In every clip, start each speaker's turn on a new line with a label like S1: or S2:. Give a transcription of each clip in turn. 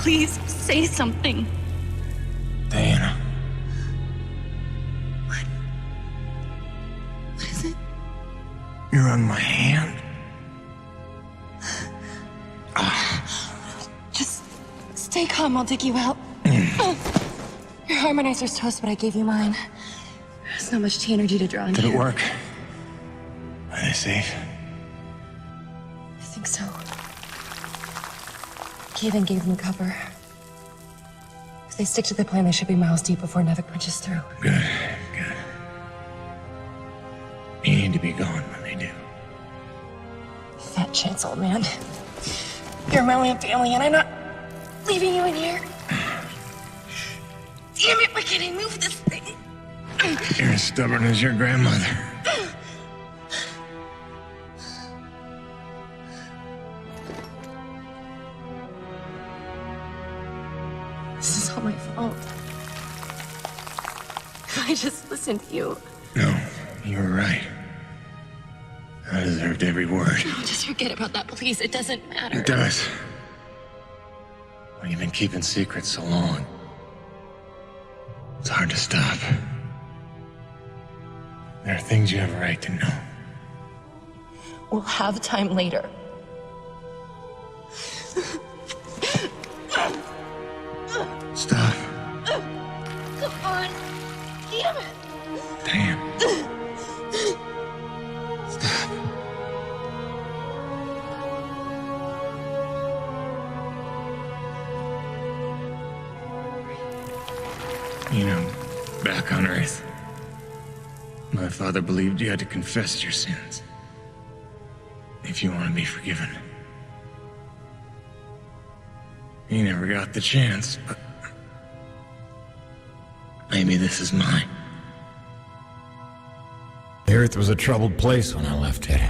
S1: Please, say something.
S2: Diana.
S1: What is it?
S2: You're on my hand.
S1: Just stay calm, I'll dig you out. Your harmonizer's toast, but I gave you mine. There's not much T energy to draw in
S2: Did
S1: here.
S2: it work? Are they safe?
S1: I think so. E.D.N gave them cover. If they stick to the plan, they should be miles deep before NEVEC punches through.
S2: Good, good. You need to be gone when they do.
S1: Fat chance, old man. You're my only family, and I'm not leaving you in here. Damn it, why can't I move this thing?
S2: You're as stubborn as your grandmother.
S1: This is all my fault. I just listened to you.
S2: No, you were right. I deserved every word.
S1: No, just forget about that, please. It doesn't matter.
S2: It does. Well, you've been keeping secrets so long. It's hard to stop. There are things you have a right to know.
S1: We'll have time later.
S2: Stop.
S1: Come on. Damn it.
S2: Damn. Stop. You know, back on Earth, my father believed you had to confess your sins if you want to be forgiven. He never got the chance, but maybe this is mine.
S3: The Earth was a troubled place when I left it.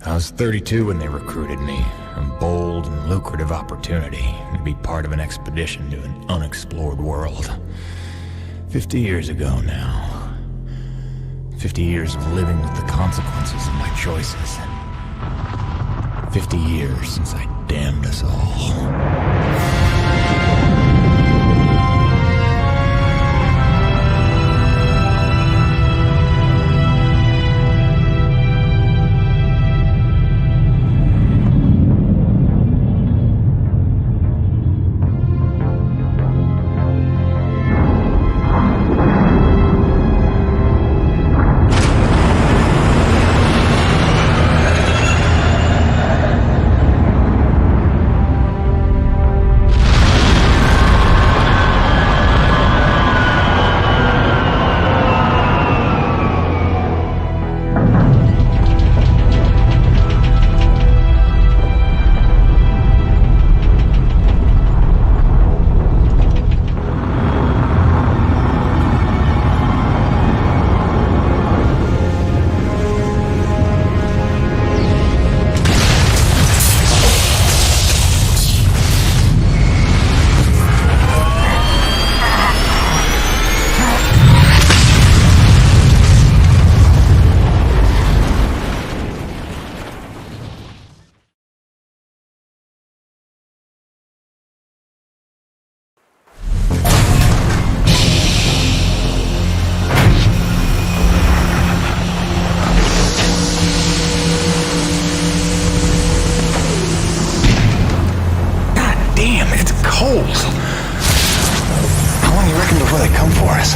S3: I was 32 when they recruited me. A bold and lucrative opportunity to be part of an expedition to an unexplored world. 50 years ago now. 50 years of living with the consequences of my choices. 50 years since I damned us all.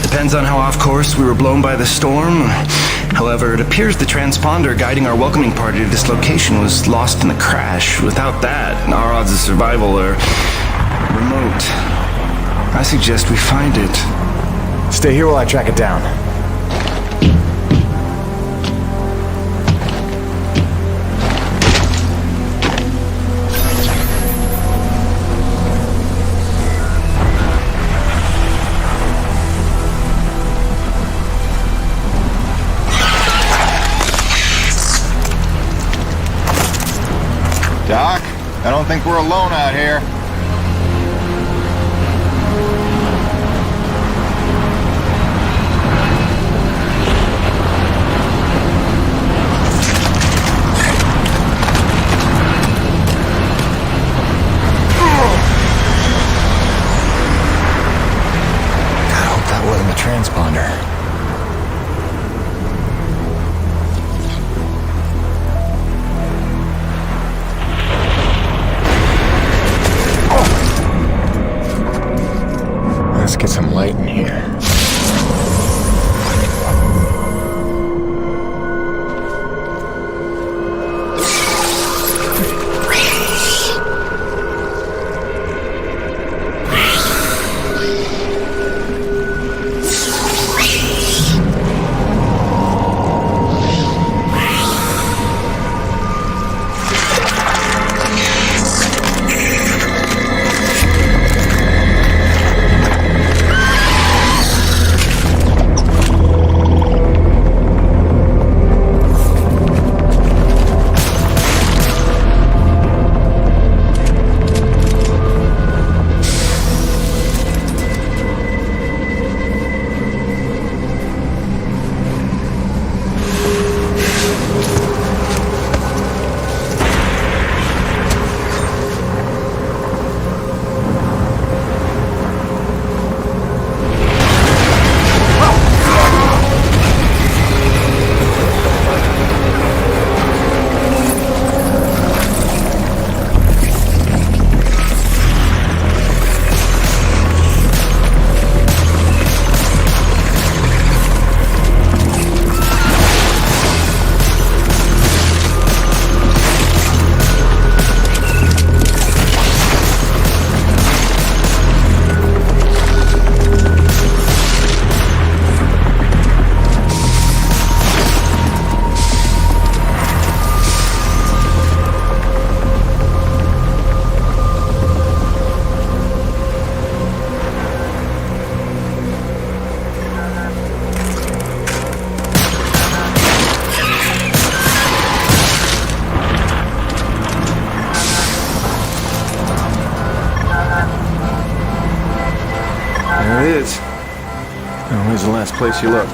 S4: Depends on how off course we were blown by the storm. However, it appears the transponder guiding our welcoming party to this location was lost in the crash. Without that, our odds of survival are remote. I suggest we find it.
S3: Stay here while I track it down.
S5: think we're alone out here.
S3: Wasn't a transponder. Let's get some light in here.
S5: Where's the last place you looked?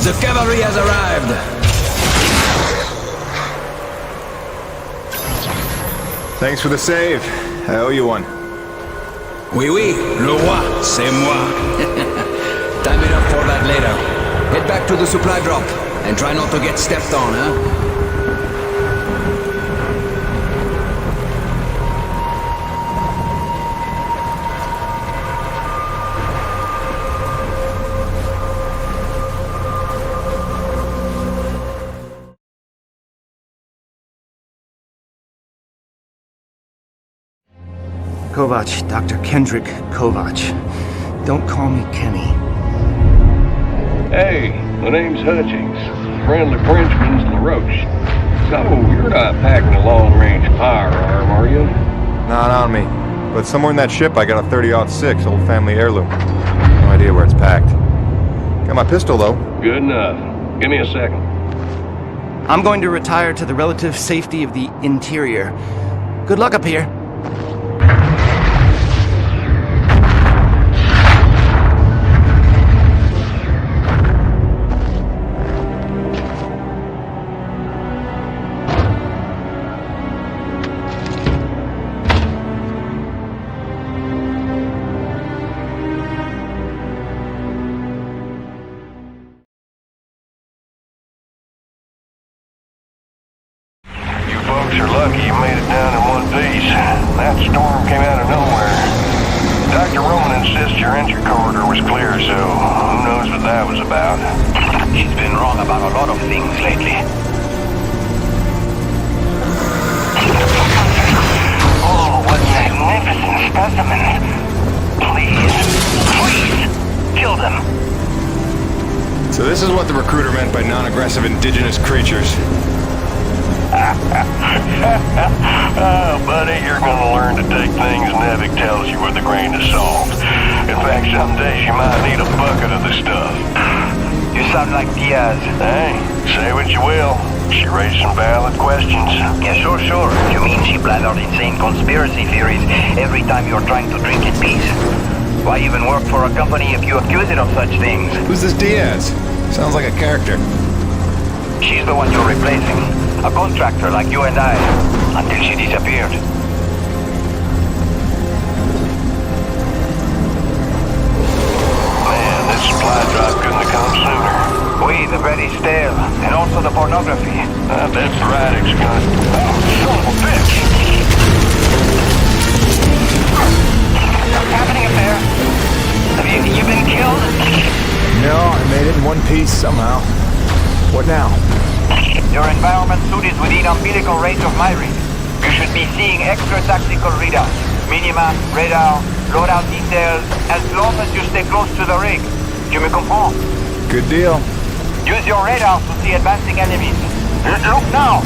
S6: The cavalry has arrived!
S5: Thanks for the save. I owe you one.
S6: Oui, oui, le roi, c'est moi. Time it up for that later. Head back to the supply drop, and try not to get stepped on, huh?
S4: Kovac, Dr. Kendrick Kovac. Don't call me Kenny.
S7: Hey, my name's Hutchings. Friendly Frenchman's LaRoche. So, you're not packing a long-range firearm, are you?
S5: Not on me. But somewhere in that ship I got a 30-06 old family heirloom. No idea where it's packed. Got my pistol, though.
S7: Good enough. Give me a second.
S4: I'm going to retire to the relative safety of the interior. Good luck up here.
S7: folks are lucky you made it down in one piece. That storm came out of nowhere. Dr. Roman insists your entry corridor was clear, so who knows what that was about.
S8: She's been wrong about a lot of things lately.
S9: Oh, what magnificent specimens. Please, kill them.
S5: So this is what the recruiter meant by non-aggressive indigenous creatures.
S7: Oh, buddy, you're gonna learn to take things NEVEC tells you with a grain of salt. In fact, some days you might need a bucket of the stuff.
S8: You sound like Diaz.
S7: Hey, say what you will. She raised some valid questions.
S8: Yeah, sure. You mean she blathered insane conspiracy theories every time you're trying to drink in peace? Why even work for a company if you accuse it of such things?
S5: Who's this Diaz? Sounds like a character.
S8: She's the one you're replacing. A contractor like you and I. Until she disappeared.
S7: Man, this supply drop couldn't have come sooner.
S8: Oui, the bread is stale. And also the pornography.
S7: I bet Braddock's gonna... Oh, son of a bitch!
S8: What's happening up there? Have you been killed?
S3: No, I made it in one piece somehow. What now?
S8: Your environment suit is within umbilical range of my read. You should be seeing extra tactical readouts. Minima, radar, loadout details, as long as you stay close to the rig. Tu me comprends?
S3: Good deal.
S8: Use your radar to see advancing enemies. Look now!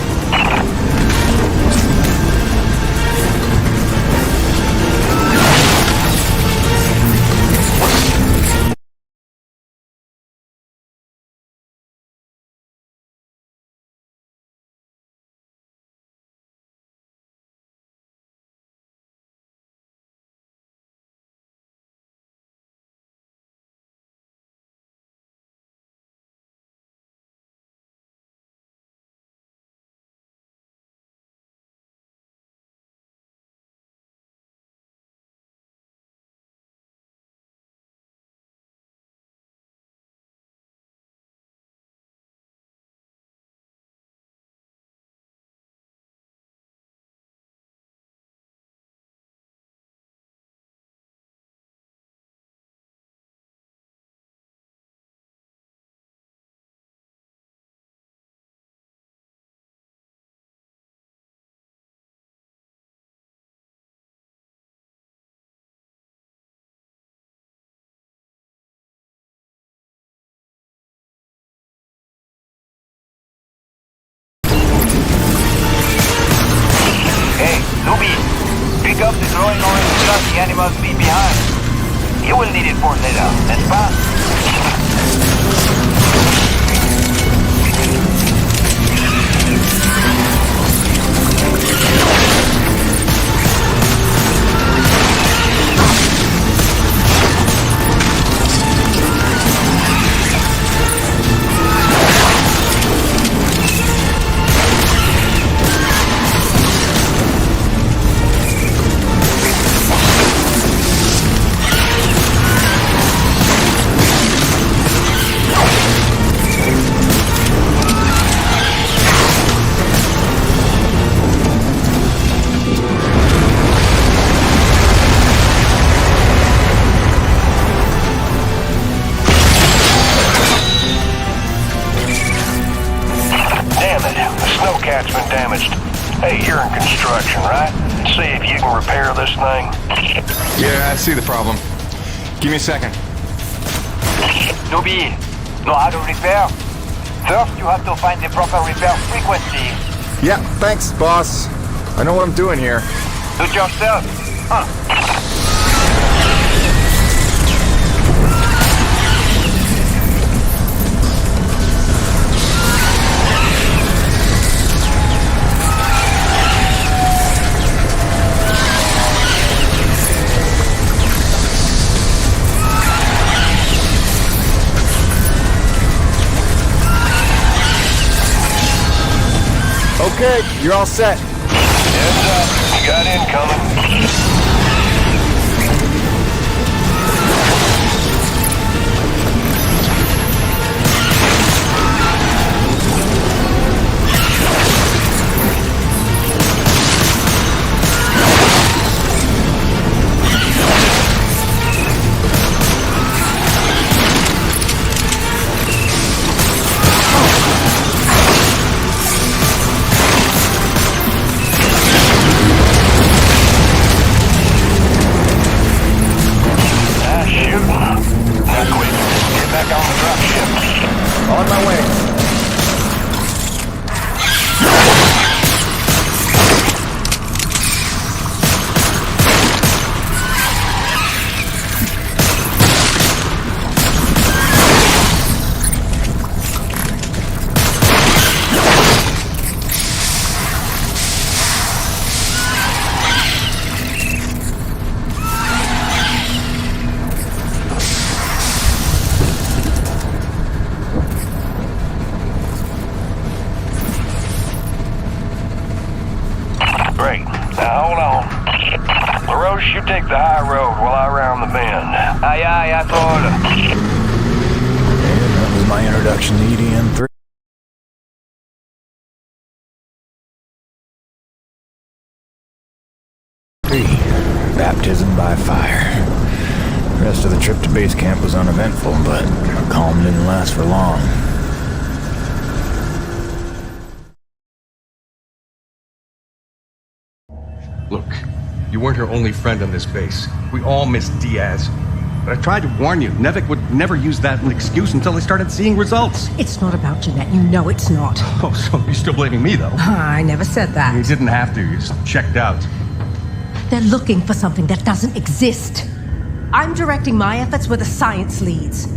S8: Pick up the glowing orange stuff the animals leave behind. You will need it for later, n'est-ce pas?
S5: Yeah, I see the problem. Give me a second.
S8: Nubi, know how to repair? First, you have to find the proper repair frequency.
S5: Yeah, thanks, boss. I know what I'm doing here.
S8: Do it yourself. Huh.
S5: Okay, you're all set.
S7: Heads up, you got incoming. Great. Now hold on. LaRoche, you take the high road while I round the bend.
S8: Aye, aye, at all.
S3: And that was my introduction to E.D.N. 3. Baptism by fire. The rest of the trip to base camp was uneventful, but the calm didn't last for long.
S10: Look, you weren't her only friend on this base. We all miss Diaz. But I tried to warn you, NEVEC would never use that as an excuse until they started seeing results.
S11: It's not about Jeanette. You know it's not.
S10: Oh, so you're still blaming me, though?
S11: I never said that.
S10: You didn't have to. You just checked out.
S11: They're looking for something that doesn't exist. I'm directing my efforts where the science leads.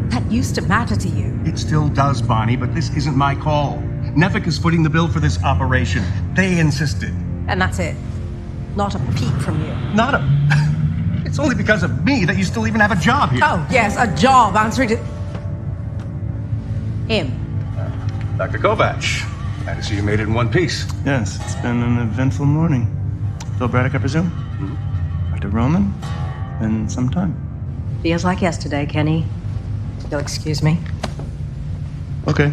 S11: That used to matter to you.
S10: It still does, Bonnie, but this isn't my call. NEVEC is footing the bill for this operation. They insisted.
S11: And that's it. Not a peep from you.
S10: Not a... It's only because of me that you still even have a job here.
S11: Oh, yes, a job answering to... him.
S10: Dr. Kovac, glad to see you made it in one piece.
S4: Yes, it's been an eventful morning. Phil Braddock, I presume? Dr. Roman? Been some time.
S11: Feels like yesterday, Kenny. You'll excuse me.
S4: Okay.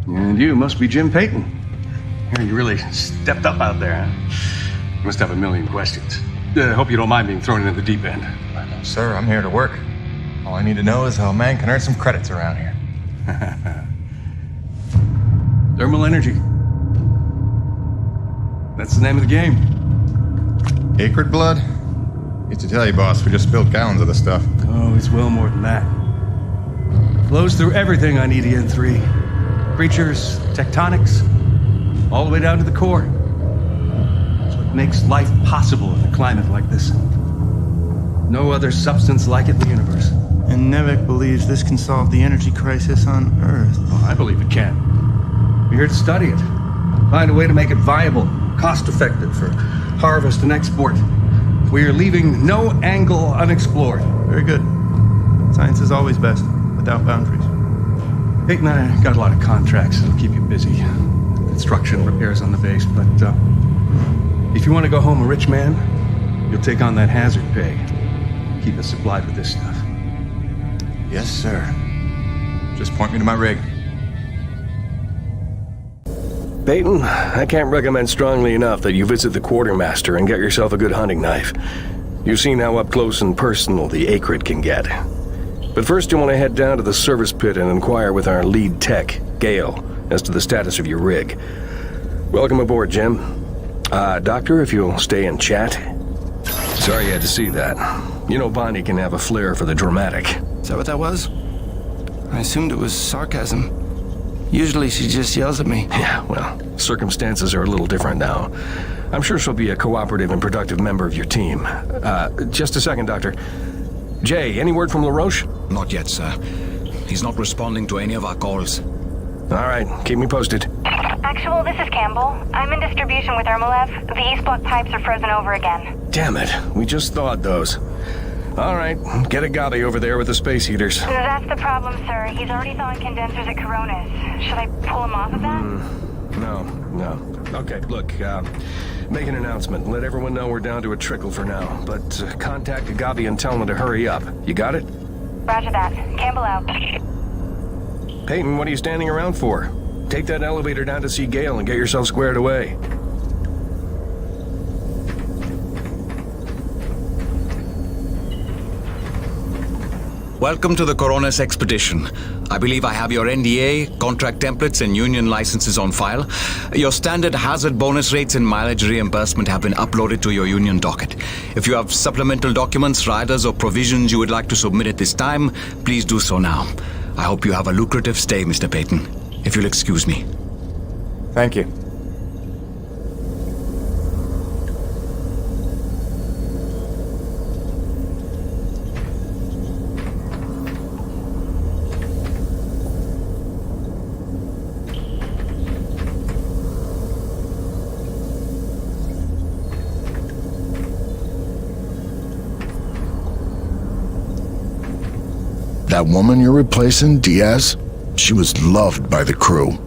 S10: And you must be Jim Peyton. Here, you really stepped up out there, huh? You must have a million questions. I hope you don't mind being thrown into the deep end.
S5: Sir, I'm here to work. All I need to know is how a man can earn some credits around here.
S10: Thermal energy. That's the name of the game.
S5: Akrid blood? Used to tell you, boss, we just spilled gallons of the stuff.
S10: Oh, it's well more than that. Flows through everything on E.D.N. 3. Creatures, tectonics, all the way down to the core. It's what makes life possible in a climate like this. No other substance like it in the universe.
S4: And NEVEC believes this can solve the energy crisis on Earth.
S10: Oh, I believe it can. We're here to study it. Find a way to make it viable, cost-effective for harvest and export. We're leaving no angle unexplored.
S4: Very good. Science is always best, without boundaries.
S10: Peyton and I got a lot of contracts that'll keep you busy. Construction, repairs on the base, but if you want to go home a rich man, you'll take on that hazard pay. Keep us supplied with this stuff.
S5: Yes, sir. Just point me to my rig.
S12: Peyton, I can't recommend strongly enough that you visit the quartermaster and get yourself a good hunting knife. You've seen how up close and personal the Akrid can get. But first you want to head down to the service pit and inquire with our lead tech, Gale, as to the status of your rig. Welcome aboard, Jim. Doctor, if you'll stay and chat. Sorry you had to see that. You know Bonnie can have a flair for the dramatic.
S4: Is that what that was? I assumed it was sarcasm. Usually she just yells at me.
S12: Yeah, well, circumstances are a little different now. I'm sure she'll be a cooperative and productive member of your team. Just a second, Doctor. Jay, any word from LaRoche?
S6: Not yet, sir. He's not responding to any of our calls.
S12: All right, keep me posted.
S13: Actual, this is Campbell. I'm in distribution with Ermolev. The east block pipes are frozen over again.
S12: Damn it, we just thawed those. All right, get a Gabi over there with the space heaters.
S13: That's the problem, sir. He's already thawing condensers at Coronis. Should I pull him off of that?
S12: No. Okay, look, make an announcement. Let everyone know we're down to a trickle for now. But contact Gabi and tell them to hurry up. You got it?
S13: Roger that. Campbell out.
S12: Peyton, what are you standing around for? Take that elevator down to see Gale and get yourself squared away.
S6: Welcome to the Coronis expedition. I believe I have your NDA, contract templates, and union licenses on file. Your standard hazard bonus rates and mileage reimbursement have been uploaded to your union docket. If you have supplemental documents, riders, or provisions you would like to submit at this time, please do so now. I hope you have a lucrative stay, Mr. Peyton. If you'll excuse me.
S5: Thank you.
S14: That woman you're replacing, Diaz, she was loved by the crew.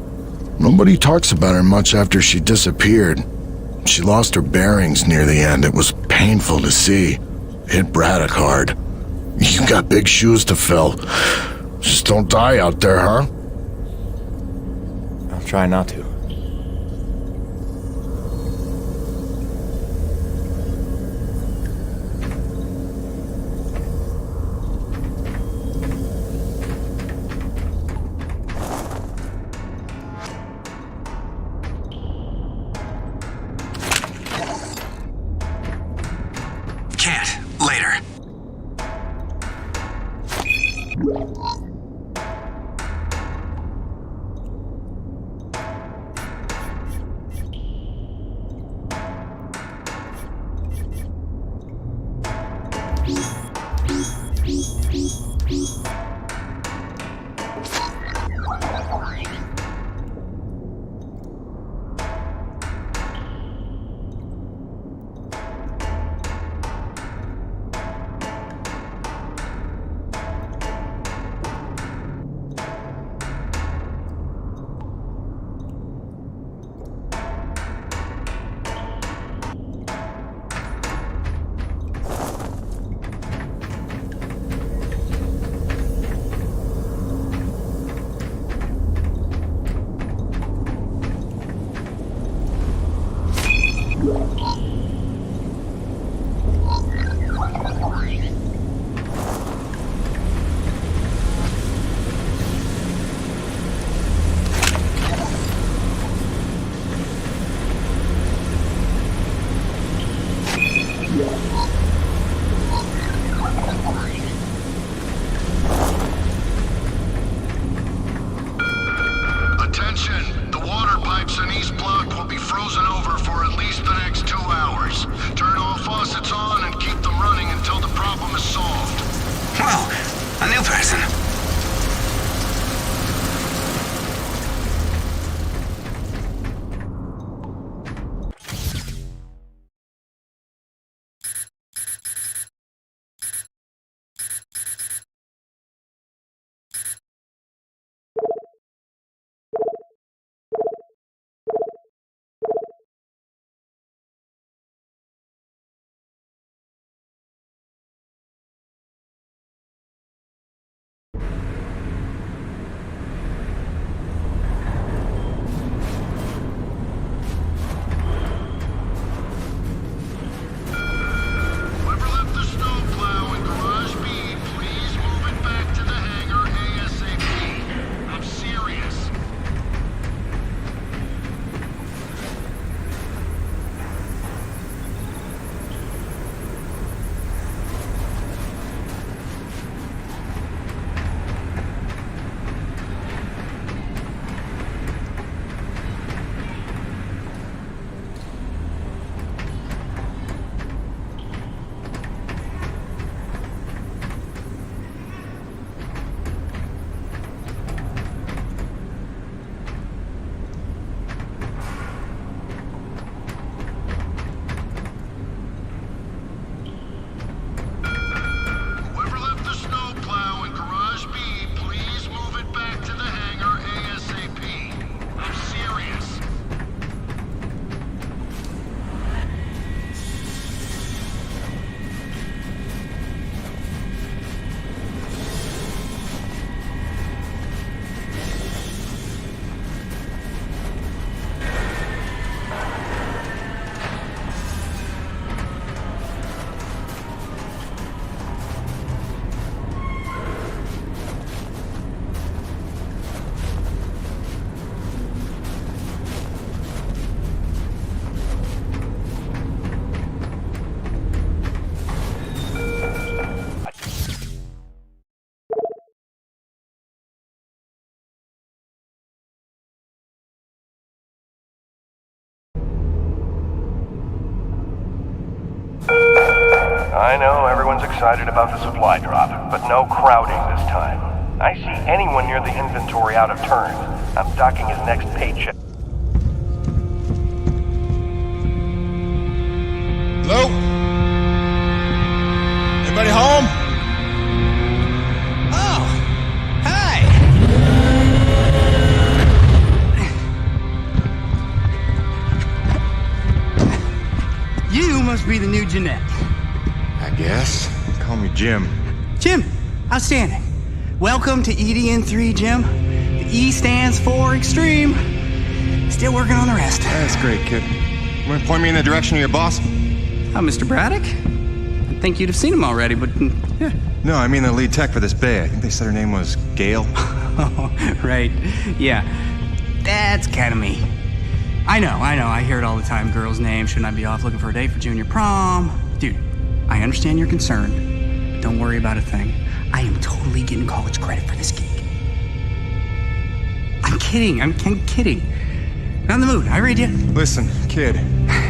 S14: Nobody talks about her much after she disappeared. She lost her bearings near the end. It was painful to see. Hit Braddock hard. You got big shoes to fill. Just don't die out there, huh?
S3: I'll try not to.
S7: I know everyone's excited about the supply drop, but no crowding this time. I see anyone near the inventory out of turn. I'm docking his next paycheck.
S15: Hello? Anybody home? Oh, hi!
S10: must be the new Jeanette.
S5: I guess. Call me Jim.
S10: Jim, outstanding. Welcome to E.D.N. 3, Jim. The E stands for extreme. Still working on the rest.
S5: That's great, kid. You want to point me in the direction of your boss?
S10: Mr. Braddock? I think you'd have seen him already, but yeah.
S5: No, I mean the lead tech for this bay. I think they said her name was Gail.
S10: Oh, right. Yeah. That's kind of me. I know. I hear it all the time. Girl's name. Shouldn't I be off looking for a date for junior prom? Dude, I understand you're concerned. Don't worry about a thing. I am totally getting college credit for this gig. I'm kidding. I'm kidding. Not in the mood. I read you.
S5: Listen, kid.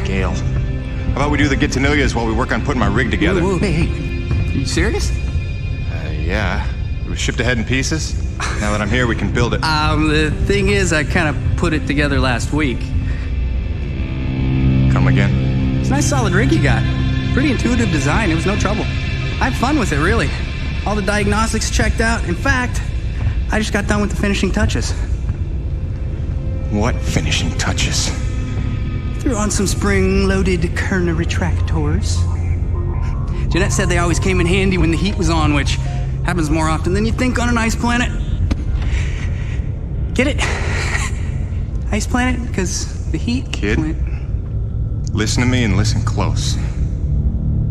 S5: Gail. How about we do the get-to-know-yous while we work on putting my rig together?
S10: Whoa, hey. Are you serious?
S5: Yeah. It was shipped ahead in pieces. Now that I'm here, we can build it.
S10: The thing is, I kind of put it together last week.
S5: Come again?
S10: It's a nice solid rig you got. Pretty intuitive design. It was no trouble. I had fun with it, really. All the diagnostics checked out. In fact, I just got done with the finishing touches.
S5: What finishing touches?
S10: Threw on some spring-loaded Kerner retractors. Jeanette said they always came in handy when the heat was on, which happens more often than you think on an ice planet. Get it? Ice planet? Because the heat...
S5: Kid, listen to me and listen close.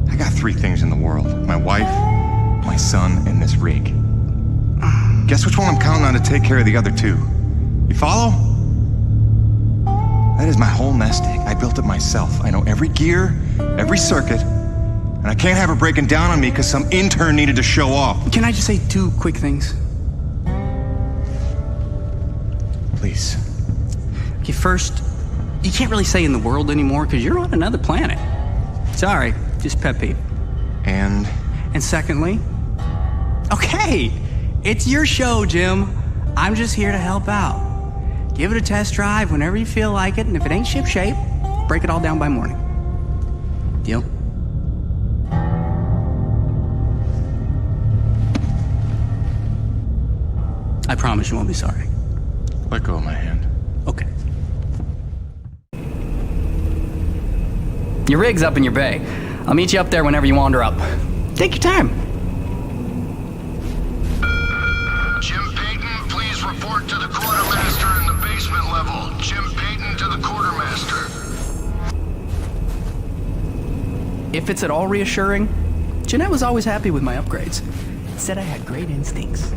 S5: I got 3 things in the world. My wife, my son, and this rig. Guess which one I'm counting on to take care of the other 2? You follow? That is my whole nest egg. I built it myself. I know every gear, every circuit, and I can't have her breaking down on me because some intern needed to show off.
S10: Can I just say 2 quick things?
S5: Please.
S10: Okay, first, you can't really say in the world anymore because you're on another planet. Sorry, just pet peeve.
S5: And
S10: secondly, okay, it's your show, Jim. I'm just here to help out. Give it a test drive whenever you feel like it, and if it ain't ship-shape, break it all down by morning. Deal? I promise you won't be sorry.
S5: Let go of my hand.
S10: Okay. Your rig's up in your bay. I'll meet you up there whenever you wander up. Take your time.
S14: Jim Peyton, please report to the quartermaster in the basement level. Jim Peyton to the quartermaster.
S10: If it's at all reassuring, Jeanette was always happy with my upgrades. Said I had great instincts.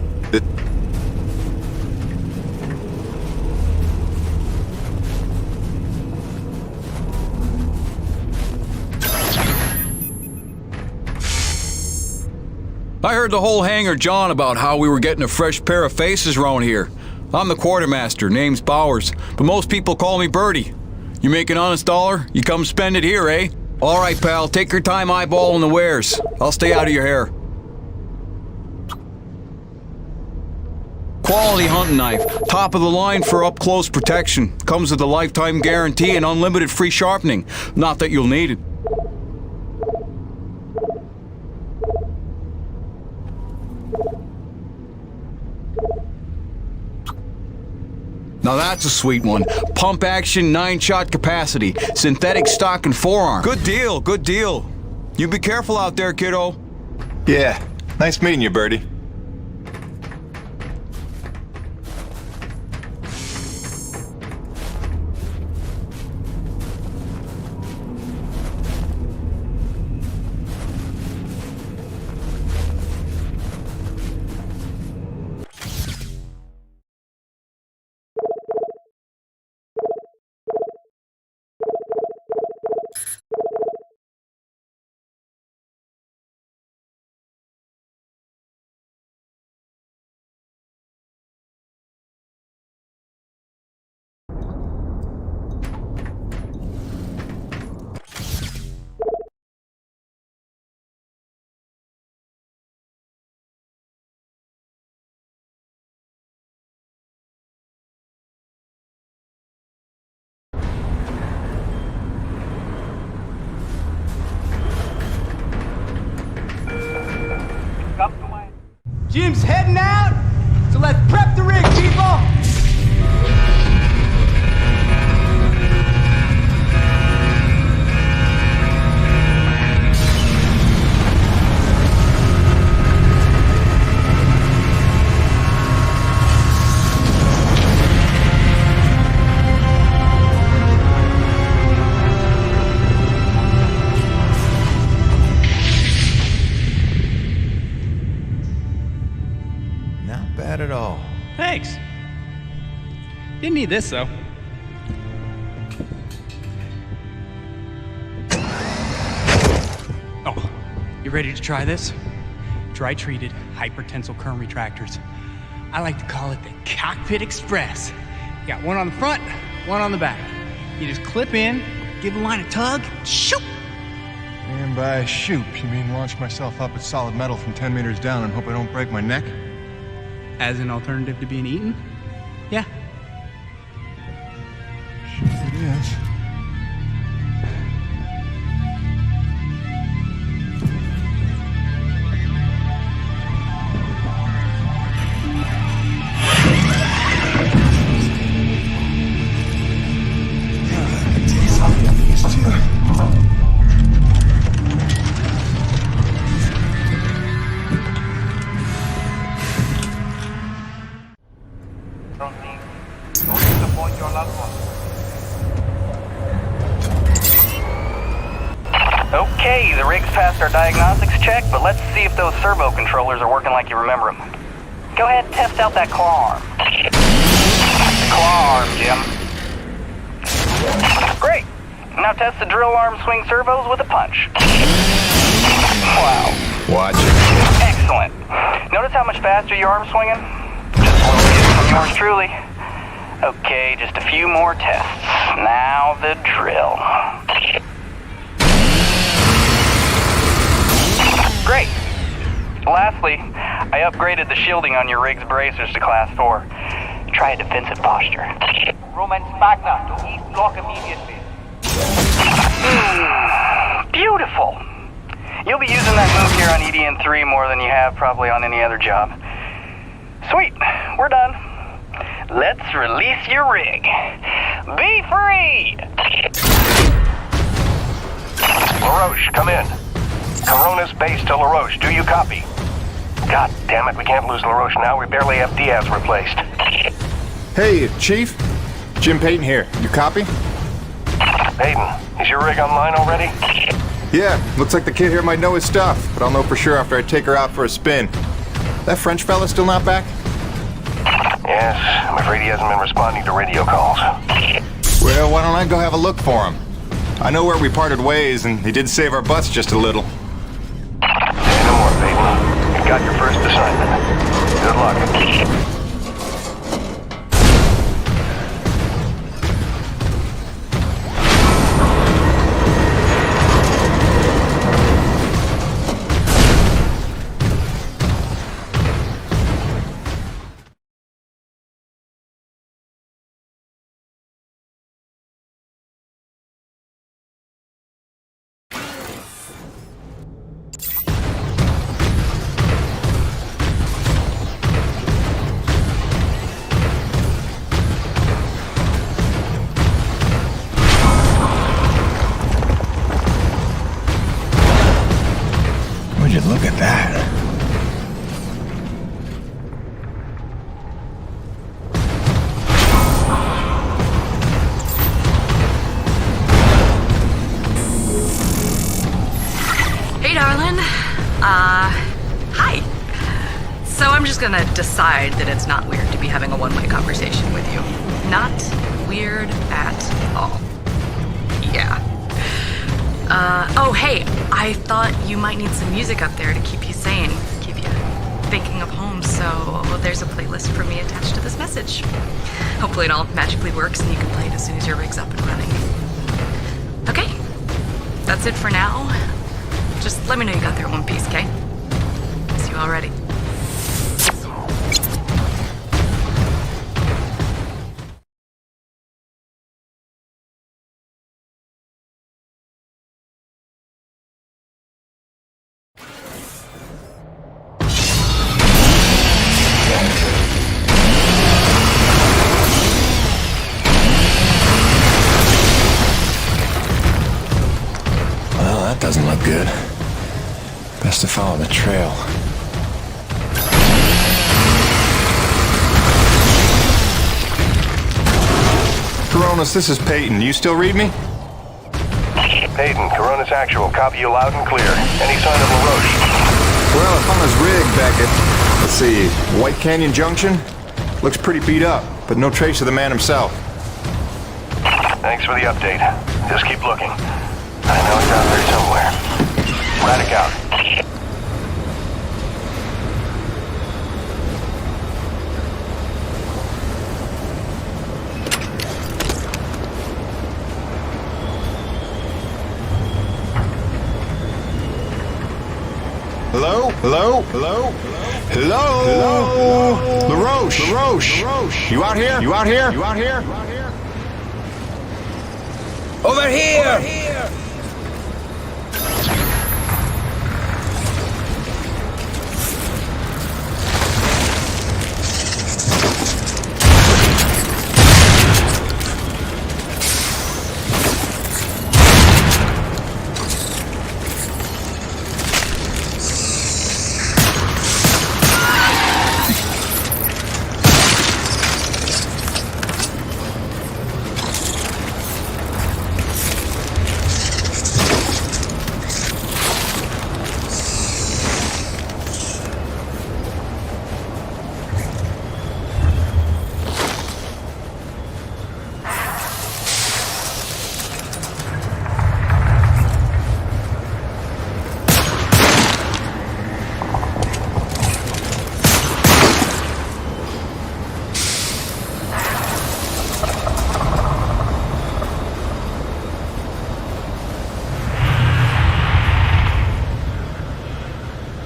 S6: I heard the whole hangar John about how we were getting a fresh pair of faces around here. I'm the quartermaster, name's Bowers, but most people call me Birdie. You make an honest dollar, you come spend it here, eh? All right, pal, take your time eyeballing the wares. I'll stay out of your hair. Quality hunting knife, top of the line for up-close protection. Comes with a lifetime guarantee and unlimited free sharpening. Not that you'll need it. Now that's a sweet one. Pump action, 9-shot capacity. Synthetic stock and forearm. Good deal, good deal. You be careful out there, kiddo.
S5: Yeah, nice meeting you, Birdie.
S10: Jim's heading out, so let's prep the rig, people!
S16: Didn't need this, though. Oh, you ready to try this? Dry-treated hypertensile current retractors. I like to call it the Cockpit Express. You got one on the front, one on the back. You just clip in, give the line a tug, shoot!
S5: And by shoot, you mean launch myself up with solid metal from 10 meters down and hope I don't break my neck?
S16: As an alternative to being eaten? Yeah.
S5: Shoot it is.
S8: Okay, the rig's passed our diagnostics check, but let's see if those servo controllers are working like you remember them. Go ahead and test out that claw arm. Claw arm, Jim. Great. Now test the drill arm swing servos with a punch. Wow.
S5: Watch it.
S8: Excellent. Notice how much faster your arm's swinging? Just a little bit from yours truly. Okay, just a few more tests. Now the drill. Great. Lastly, I upgraded the shielding on your rig's bracers to Class 4. Try a defensive posture.
S7: Romance Magna to east block immediately.
S8: Beautiful. You'll be using that move here on E.D.N. 3 more than you have probably on any other job. Sweet, we're done. Let's release your rig. Be free!
S7: LaRoche, come in. Coronis base to LaRoche. Do you copy? God damn it, we can't lose LaRoche now. We barely have Diaz replaced.
S5: Hey, Chief. Jim Peyton here. You copy?
S7: Peyton, is your rig online already?
S5: Yeah, looks like the kid here might know his stuff, but I'll know for sure after I take her out for a spin. That French fella still not back?
S7: Yes, I'm afraid he hasn't been responding to radio calls.
S5: Well, why don't I go have a look for him? I know where we parted ways, and he did save our butts just a little.
S7: Say no more, Peyton. You've got your first assignment. Good luck.
S3: Look at that.
S17: Hey, darling. Hi. So I'm just gonna decide that it's not weird to be having a one-way conversation with you. Not weird at all. Yeah. Oh, hey, I thought you might need some music up there to keep you sane, keep you thinking of home, so there's a playlist for me attached to this message. Hopefully it all magically works and you can play it as soon as your rig's up and running. Okay, that's it for now. Just let me know you got there in one piece, okay? See you all ready.
S3: Doesn't look good. Best to follow the trail.
S5: Coronis, this is Peyton. You still read me?
S7: Peyton, Coronis actual. Copy you loud and clear. Any sign of LaRoche?
S5: Well, I found his rig back at, let's see, White Canyon Junction. Looks pretty beat up, but no trace of the man himself.
S7: Thanks for the update. Just keep looking. I know he's out there somewhere. Braddock out.
S5: Hello? Hello? Hello? Hello? Hello? LaRoche? LaRoche? You out here? You out here? You out here?
S6: Over here!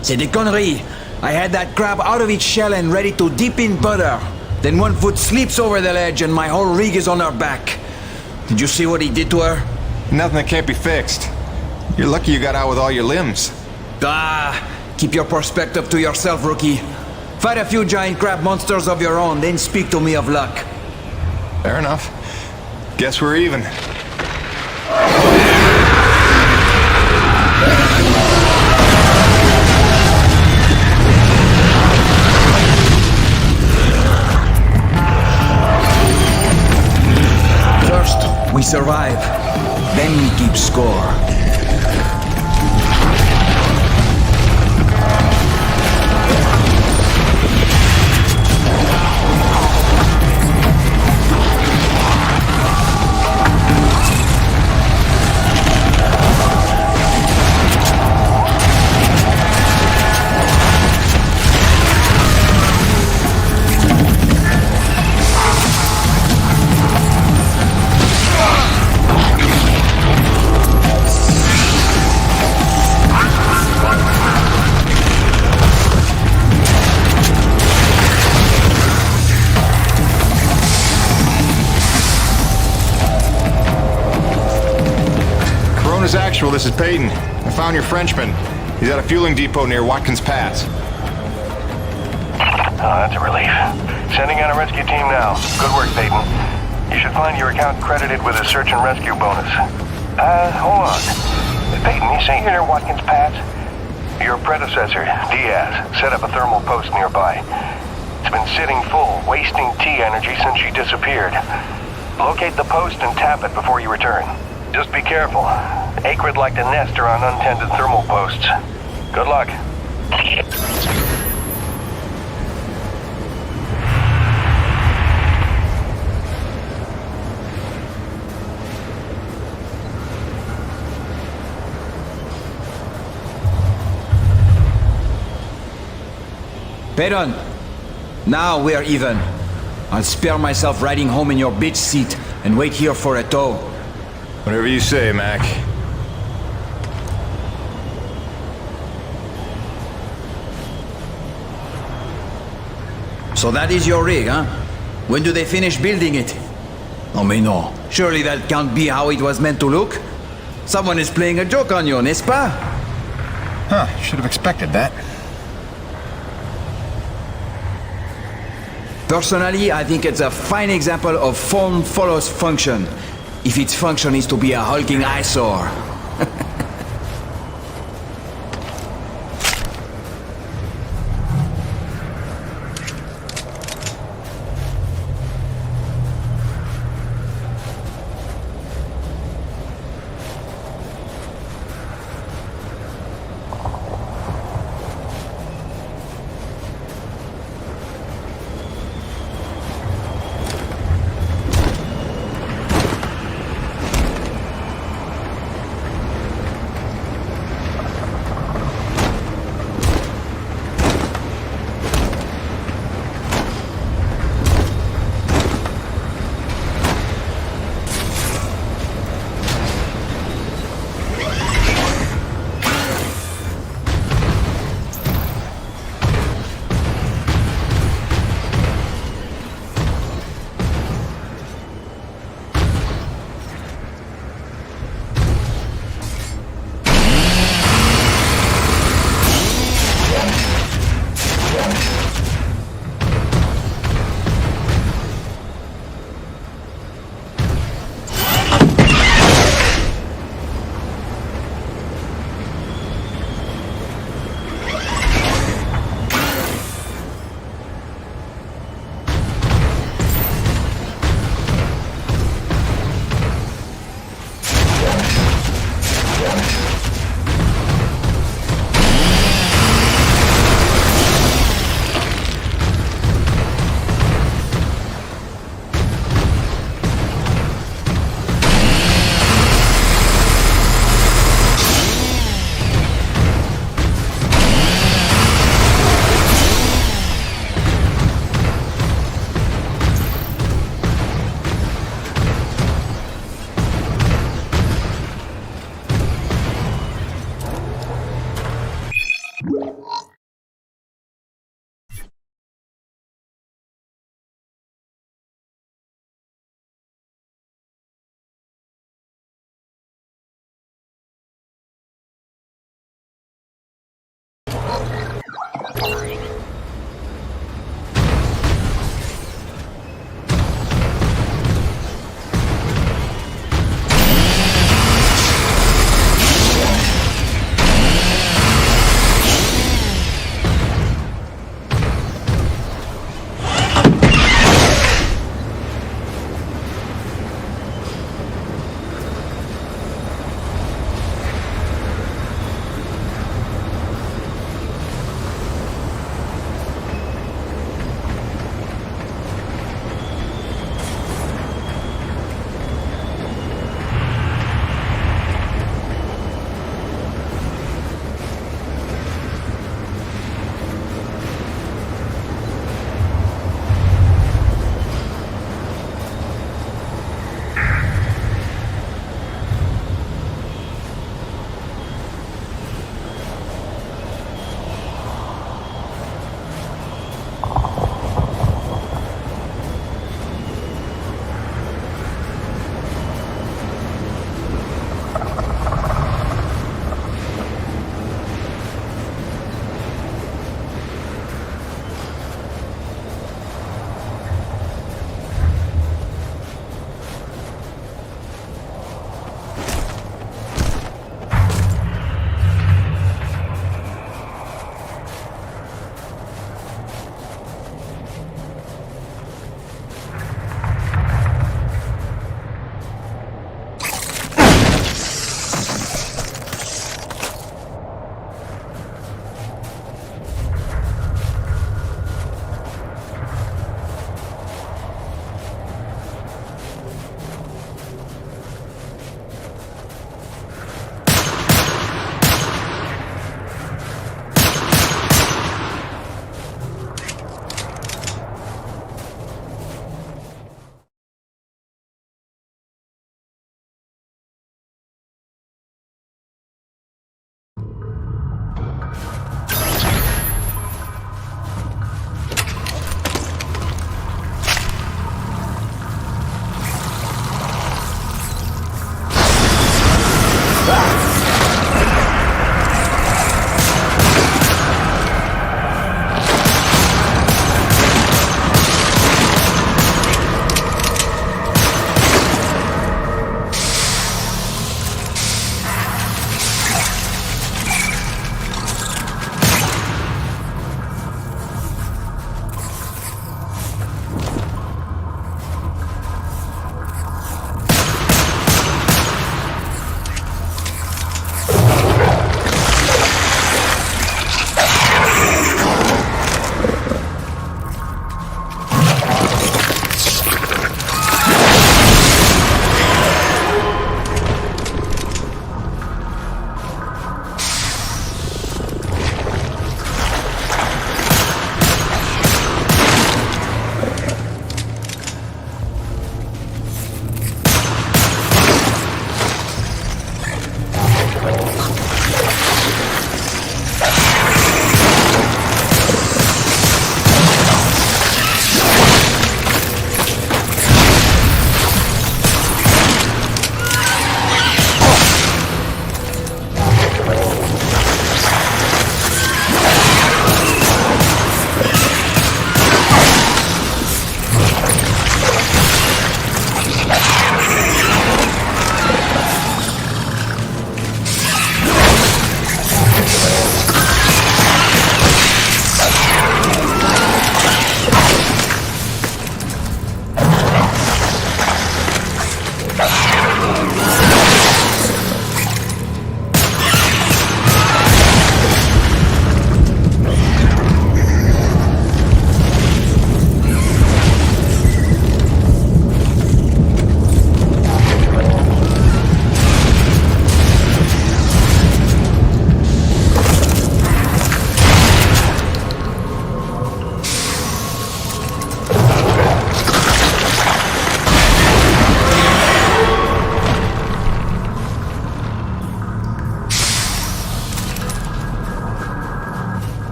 S6: C'est des conneries. I had that crab out of its shell and ready to dip in butter. Then one foot slips over the ledge and my whole rig is on her back. Did you see what he did to her?
S5: Nothing that can't be fixed. You're lucky you got out with all your limbs.
S6: Ah, keep your perspective to yourself, rookie. Fight a few giant crab monsters of your own, then speak to me of luck.
S5: Fair enough. Guess we're even.
S6: First, we survive. Then we keep score.
S5: Actual, this is Peyton. I found your Frenchman. He's at a fueling depot near Watkins Pass.
S7: Oh, that's a relief. Sending out a rescue team now. Good work, Peyton. You should find your account credited with a search and rescue bonus. Hold on. Peyton, you say you're near Watkins Pass? Your predecessor, Diaz, set up a thermal post nearby. It's been sitting full, wasting T energy since she disappeared. Locate the post and tap it before you return. Just be careful. Akrid like to nest around untended thermal posts. Good luck.
S6: Peyton, now we're even. I'll spare myself riding home in your bitch seat and wait here for a tow.
S5: Whatever you say, Mac.
S6: So that is your rig, huh? When do they finish building it? Oh, mais non. Surely that can't be how it was meant to look. Someone is playing a joke on you, n'est-ce pas?
S5: Huh, should have expected that.
S6: Personally, I think it's a fine example of form follows function. If its function is to be a hulking eyesore.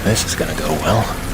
S12: This is gonna go well.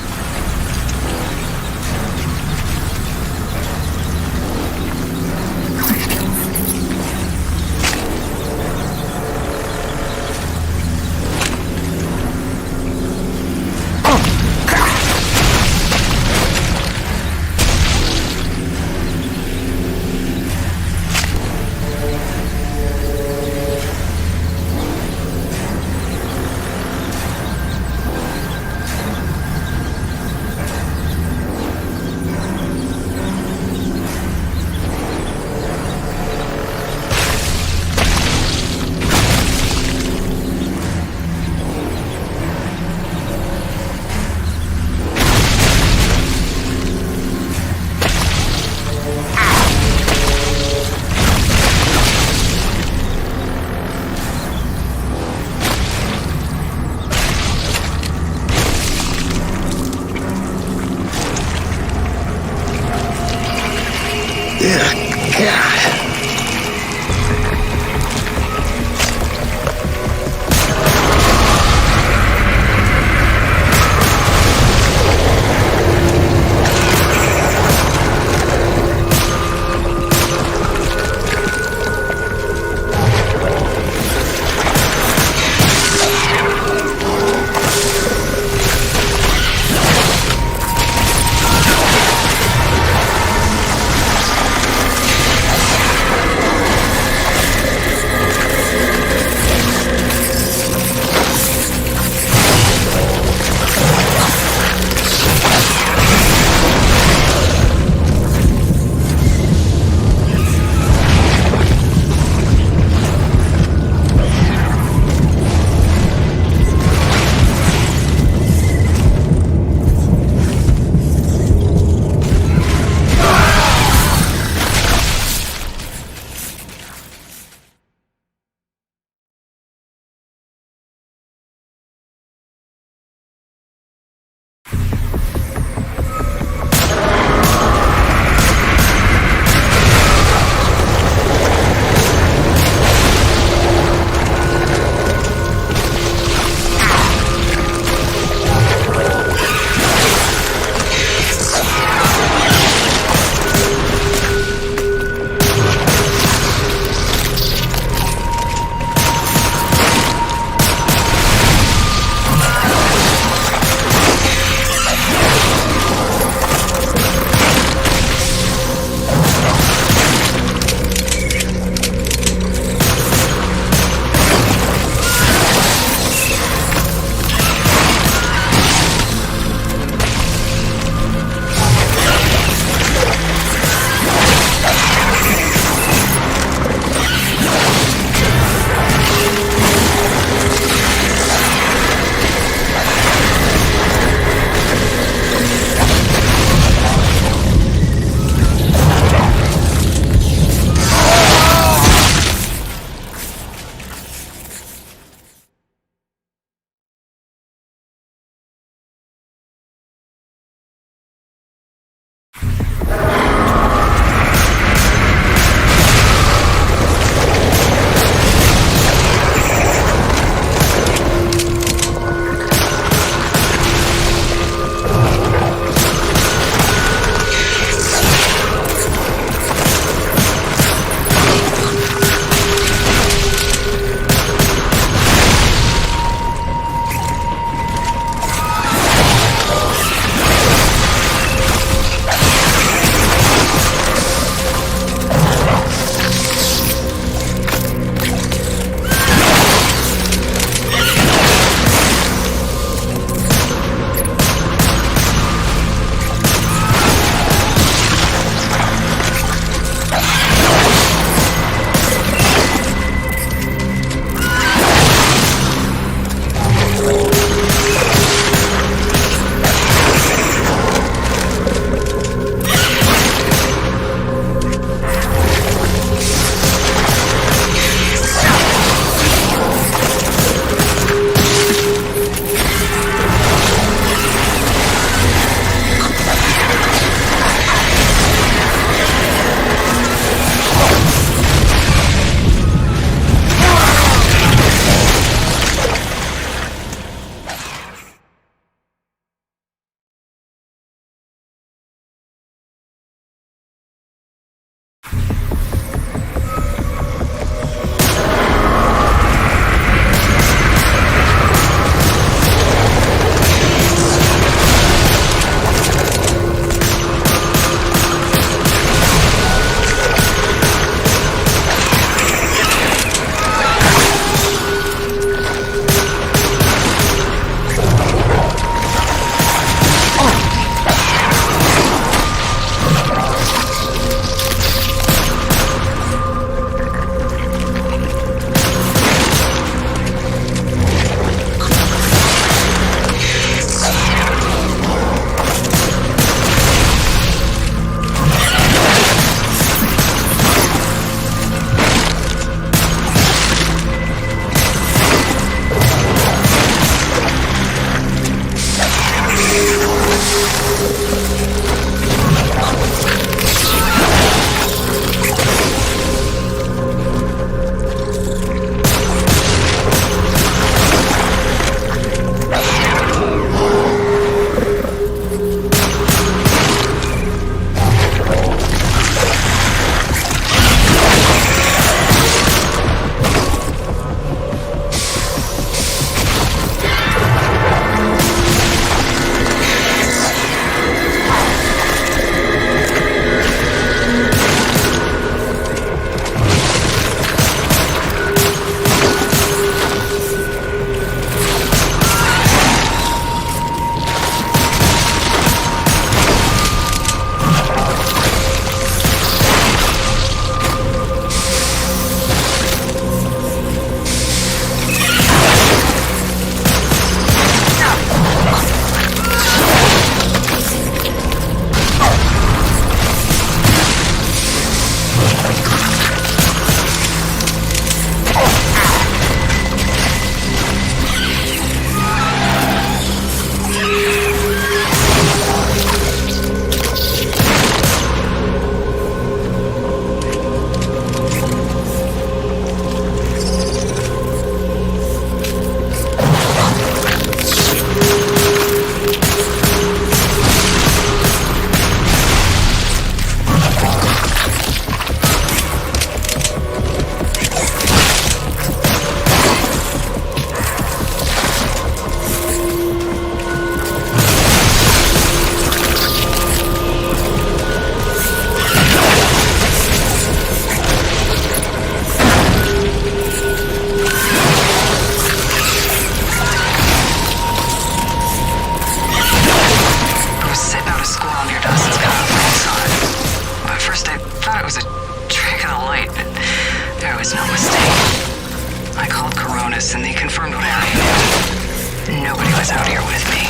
S18: confirmed what I already knew. Nobody was out here with me.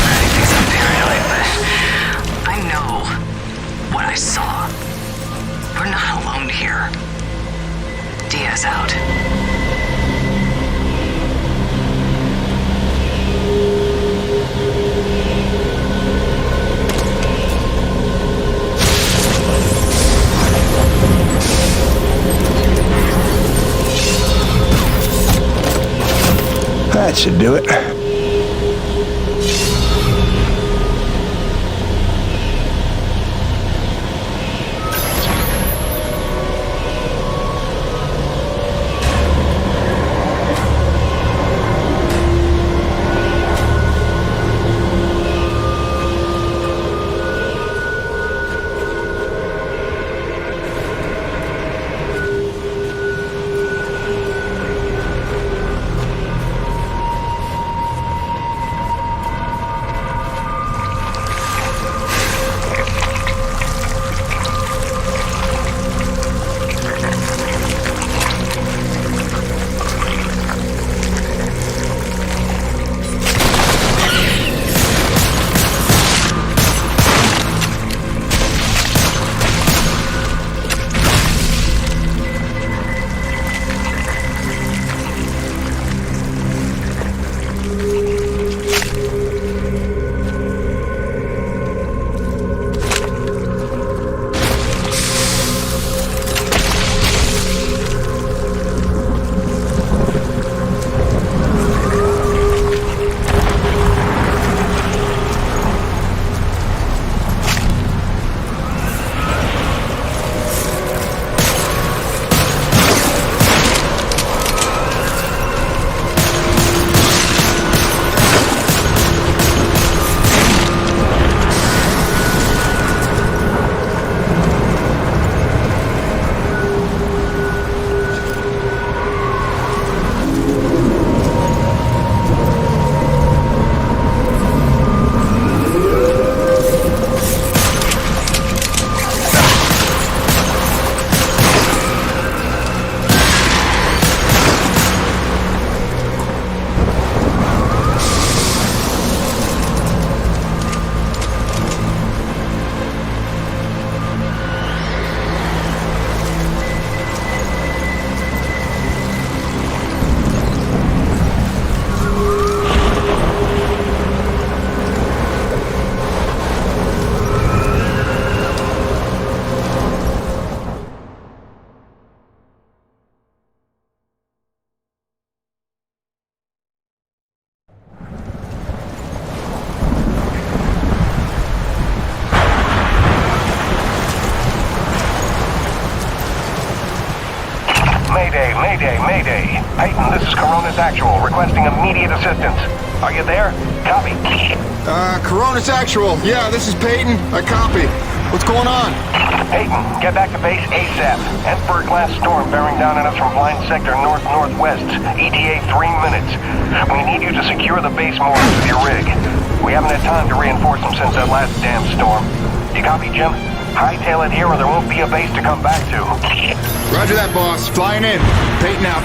S18: I think I'm paranoid, but I know what I saw. We're not alone here. Diaz out.
S19: That should do it.
S7: Mayday. Peyton, this is Coronis Actual, requesting immediate assistance. Are you there? Copy.
S5: Coronis Actual. Yeah, this is Peyton. I copy. What's going on?
S7: Peyton, get back to base ASAP. Iceberg-class storm bearing down on us from blind sector north-northwest. ETA 3 minutes. We need you to secure the base moorings with your rig. We haven't had time to reinforce them since that last damn storm. You copy, Jim? Hightail it here or there won't be a base to come back to.
S5: Roger that, boss. Flying in. Peyton out.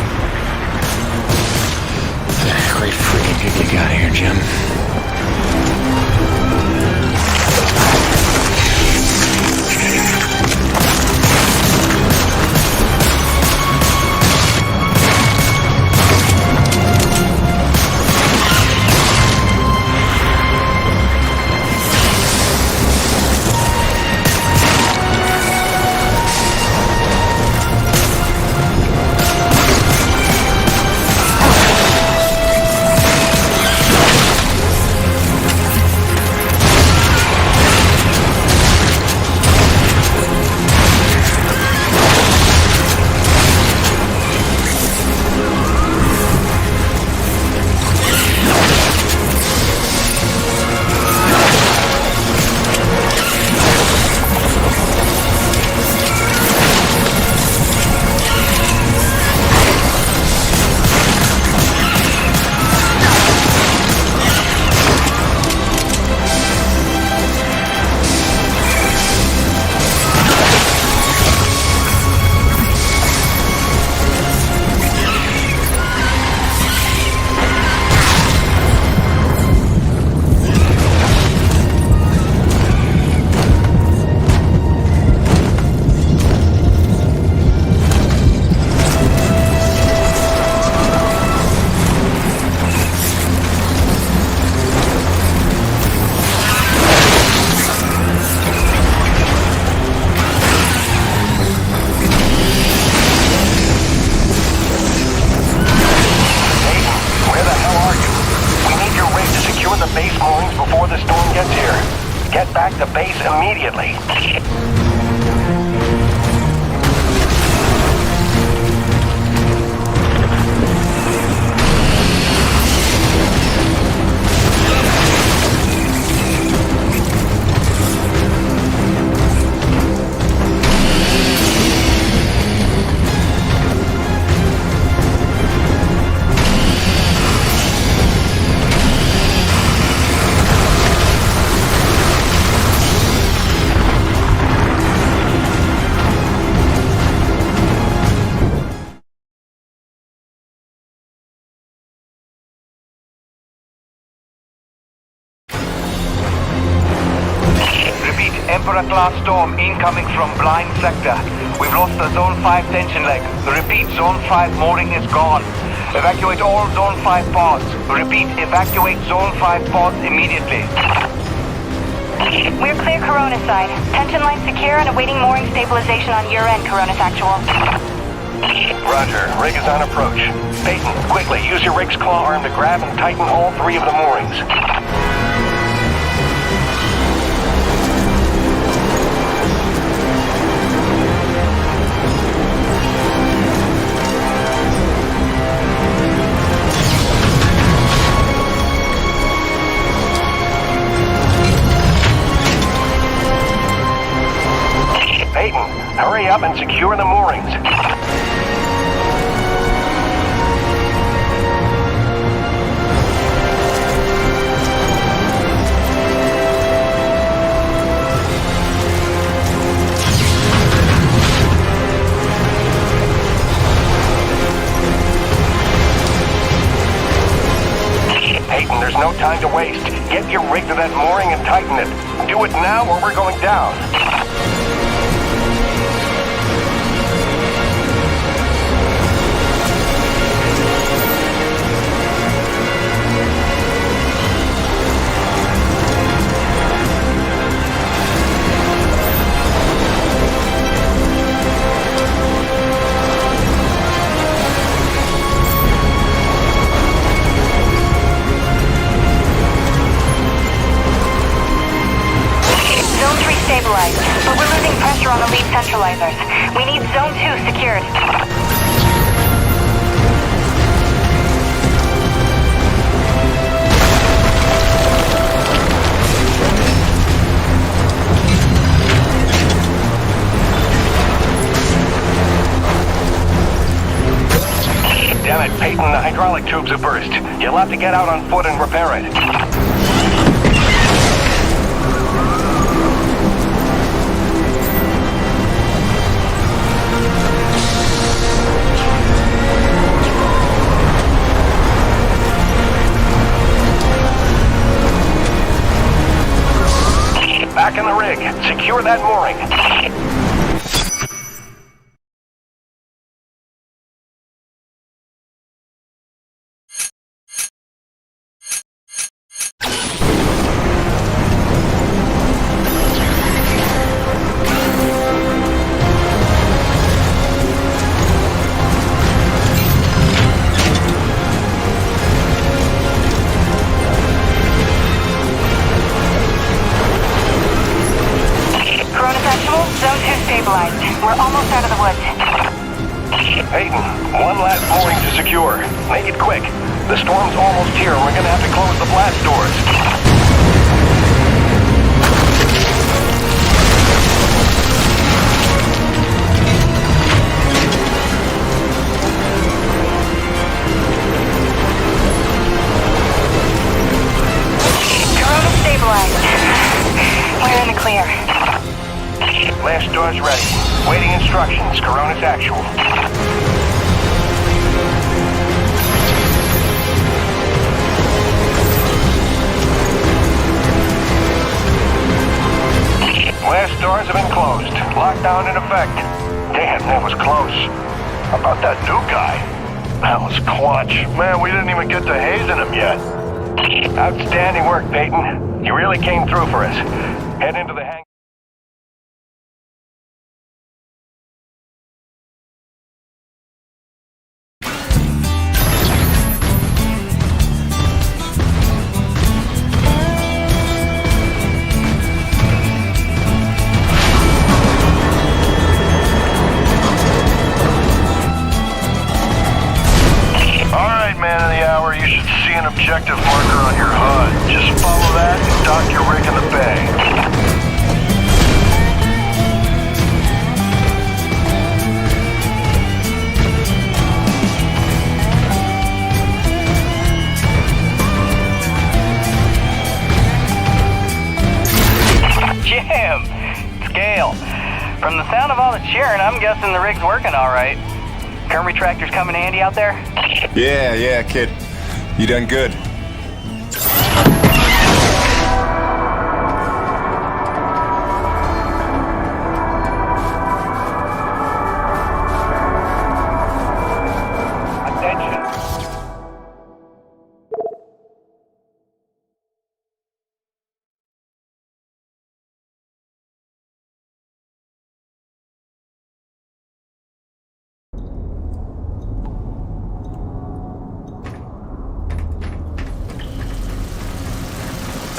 S3: Great freaking gig you got here, Jim.
S7: Get back to base immediately.
S8: Emperor-class storm incoming from blind sector. We've lost the Zone 5 tension leg. Repeat, Zone 5 mooring is gone. Evacuate all Zone 5 pods. Repeat, evacuate Zone 5 pods immediately.
S13: We're clear Coronis side. Tension line secure and awaiting mooring stabilization on your end, Coronis actual.
S7: Roger. Rig is on approach. Peyton, quickly, use your rig's claw arm to grab and tighten all 3 of the moorings. Peyton, hurry up and secure the moorings. Peyton, there's no time to waste. Get your rig to that mooring and tighten it. Do it now or we're going down.
S13: Stabilized, but we're losing pressure on the lead centralizers. We need Zone 2 secured.
S7: Damn it, Peyton, the hydraulic tubes have burst. You'll have to get out on foot and repair it. Back in the rig. Secure that mooring.
S13: We're almost out of the woods.
S7: Peyton, one last mooring to secure. Make it quick. The storm's almost here. We're gonna have to close the blast doors.
S13: Coronis stabilized. We're in the clear.
S7: Blast doors ready. Waiting instructions. Coronis actual. Blast doors have been closed. Lockdown in effect. Damn, that was close. How about that new guy? That was clutch. Man, we didn't even get to hazing him yet. Outstanding work, Peyton. You really came through for us. Head into the hangar. an objective marker on your HUD. Just follow that and dock your rig in the bay.
S8: Jim! Scale. From the sound of all the cheering, I'm guessing the rig's working all right. Current retractors coming handy out there?
S5: Yeah, kid. You done good.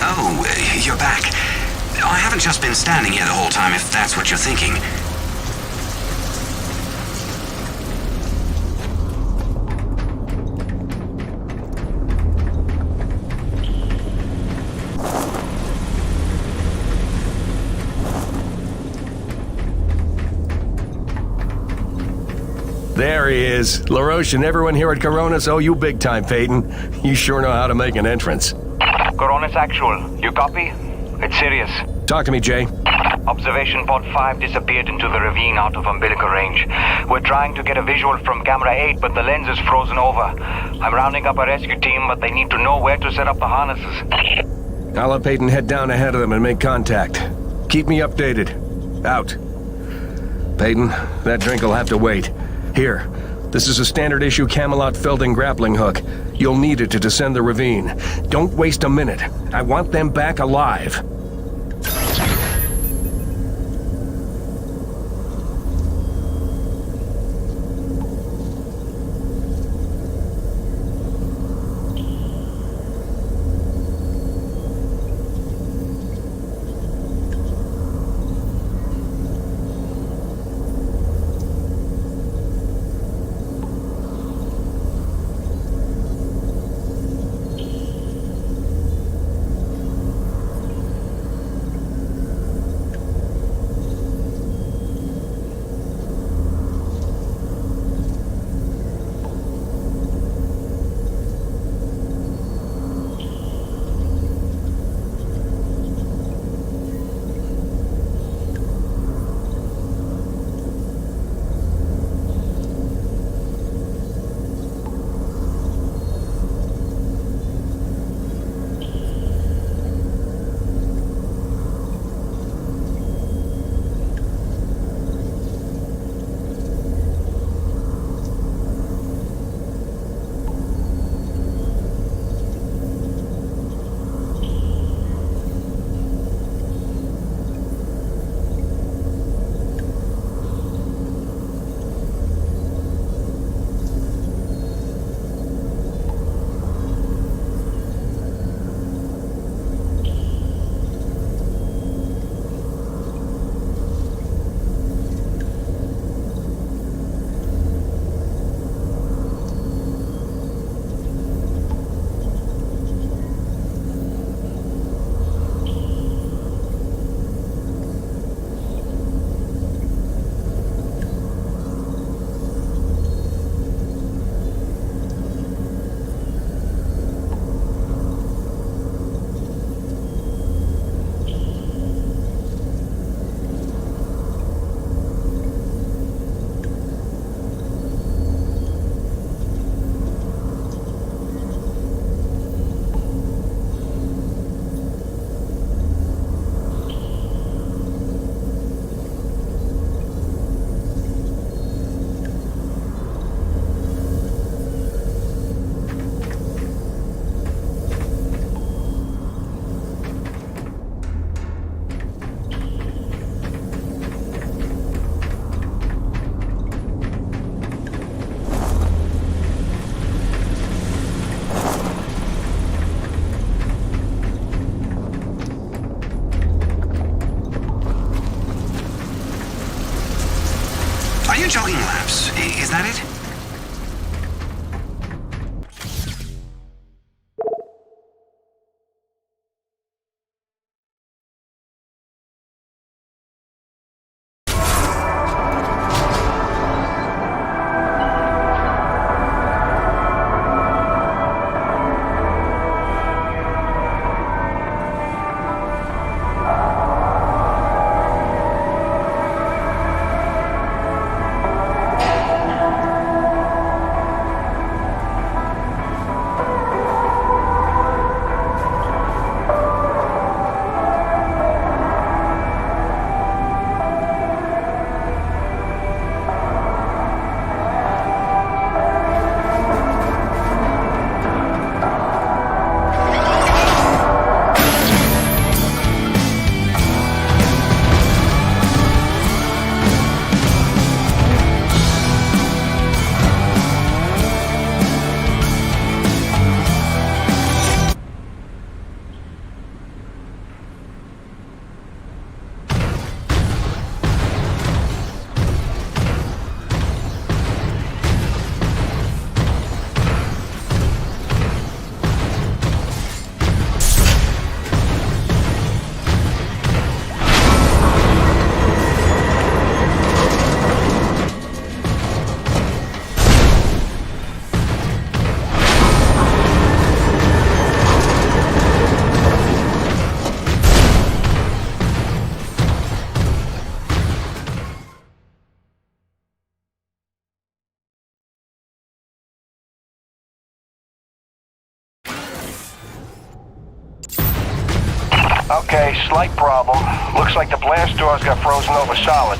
S19: Oh, you're back. I haven't just been standing here the whole time, if that's what you're thinking.
S12: There he is. LaRoche and everyone here at Coronis owe you big time, Peyton. You sure know how to make an entrance.
S8: Coronis actual. You copy? It's serious.
S12: Talk to me, Jay.
S8: Observation pod 5 disappeared into the ravine out of umbilical range. We're trying to get a visual from camera 8, but the lens is frozen over. I'm rounding up a rescue team, but they need to know where to set up the harnesses.
S12: I'll have Peyton head down ahead of them and make contact. Keep me updated. Out. Peyton, that drink will have to wait. Here, this is a standard issue Camelot Felding grappling hook. You'll need it to descend the ravine. Don't waste a minute. I want them back alive.
S19: Jogging laps, is that it?
S7: Okay, slight problem. Looks like the blast doors got frozen over solid.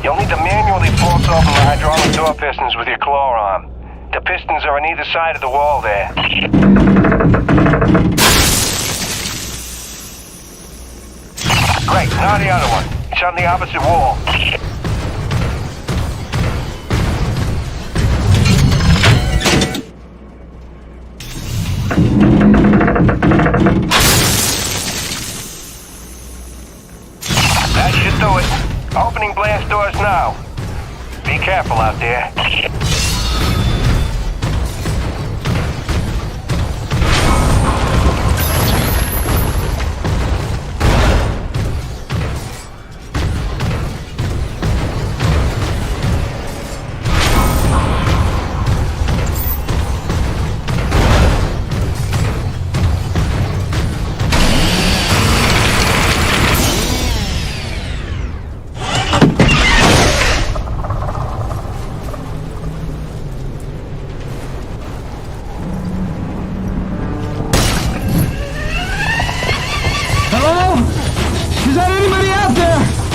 S7: You'll need to manually force open the hydraulic door pistons with your claw arm. The pistons are on either side of the wall there. Great, now the other one. It's on the opposite wall. That should do it. Opening blast doors now. Be careful out there.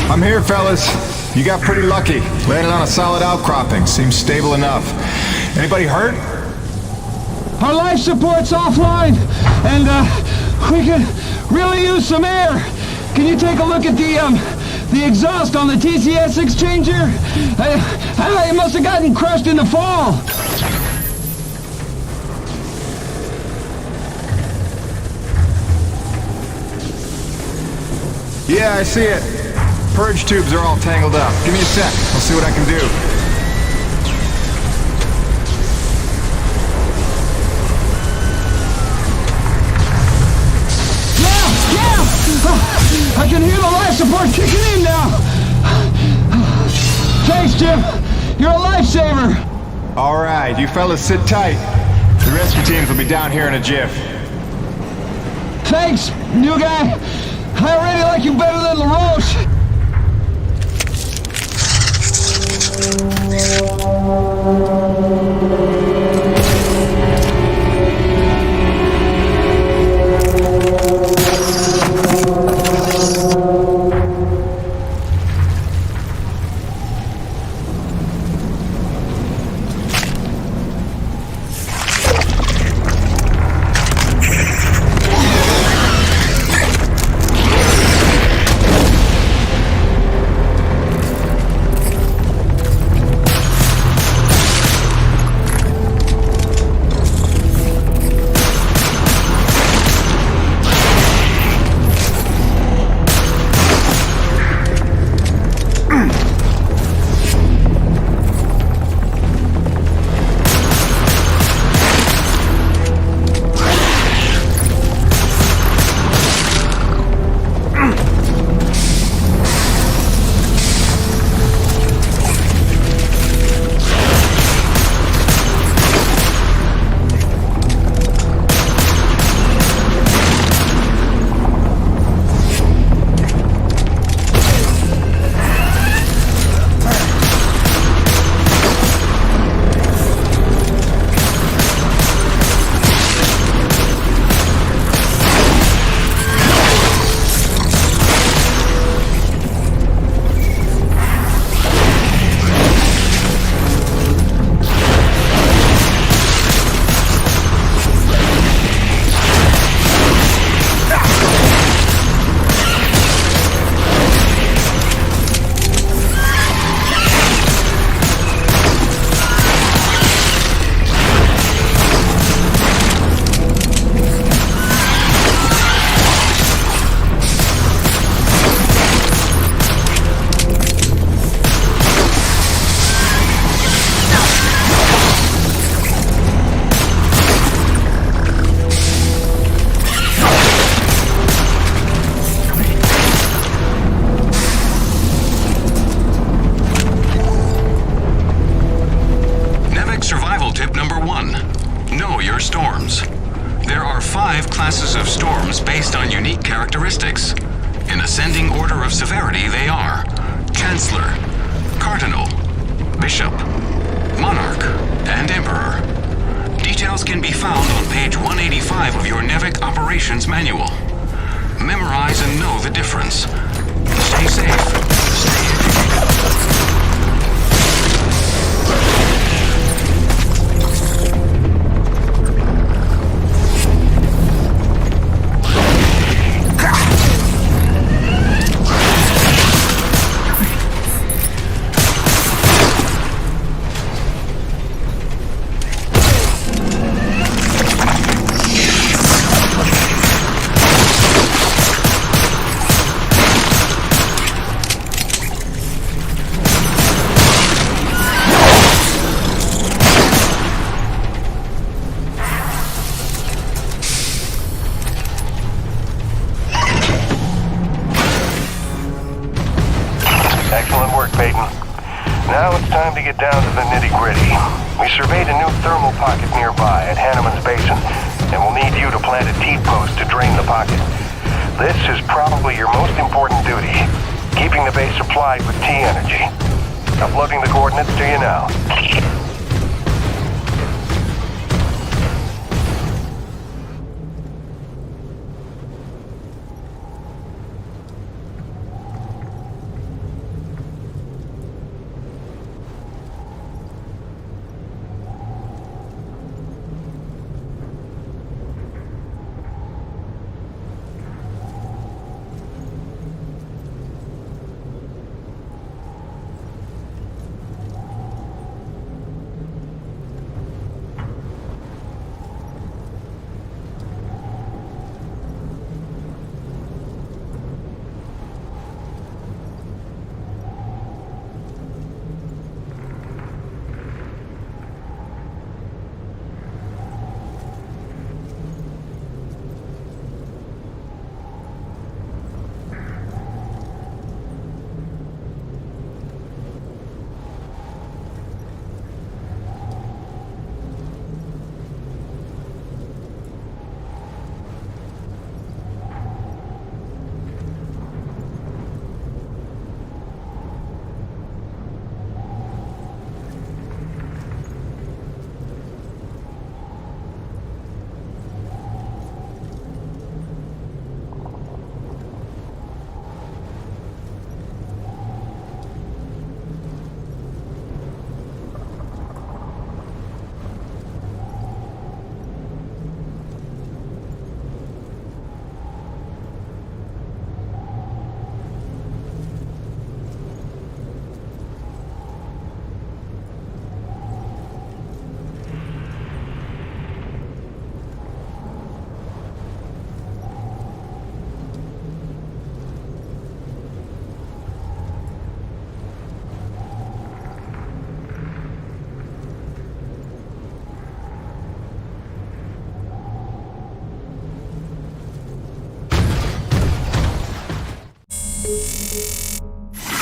S20: I'm here, fellas. You got pretty lucky. Landed on a solid outcropping. Seems stable enough. Anybody hurt?
S21: Our life support's offline, and we could really use some air. Can you take a look at the exhaust on the TCS exchanger? It must have gotten crushed in the fall.
S20: Yeah, I see it. Purge tubes are all tangled up. Give me a sec. I'll see what I can do.
S21: Yeah! I can hear the life support kicking in now. Thanks, Jim. You're a lifesaver.
S20: All right, you fellas sit tight. The rescue teams will be down here in a jiff.
S21: Thanks, new guy. I already like you better than LaRoche.
S19: classes of storms based on unique characteristics. In ascending order of severity, they are Chancellor, Cardinal, Bishop, Monarch, and Emperor. Details can be found on page 185 of your NEVEC Operations Manual. Memorize and know the difference. Stay safe.
S7: Excellent work, Peyton. Now it's time to get down to the nitty-gritty. We surveyed a new thermal pocket nearby at Hanneman's Basin, and we'll need you to plant a T-post to drain the pocket. This is probably your most important duty, keeping the base supplied with T-energy. Uploading the coordinates to you now.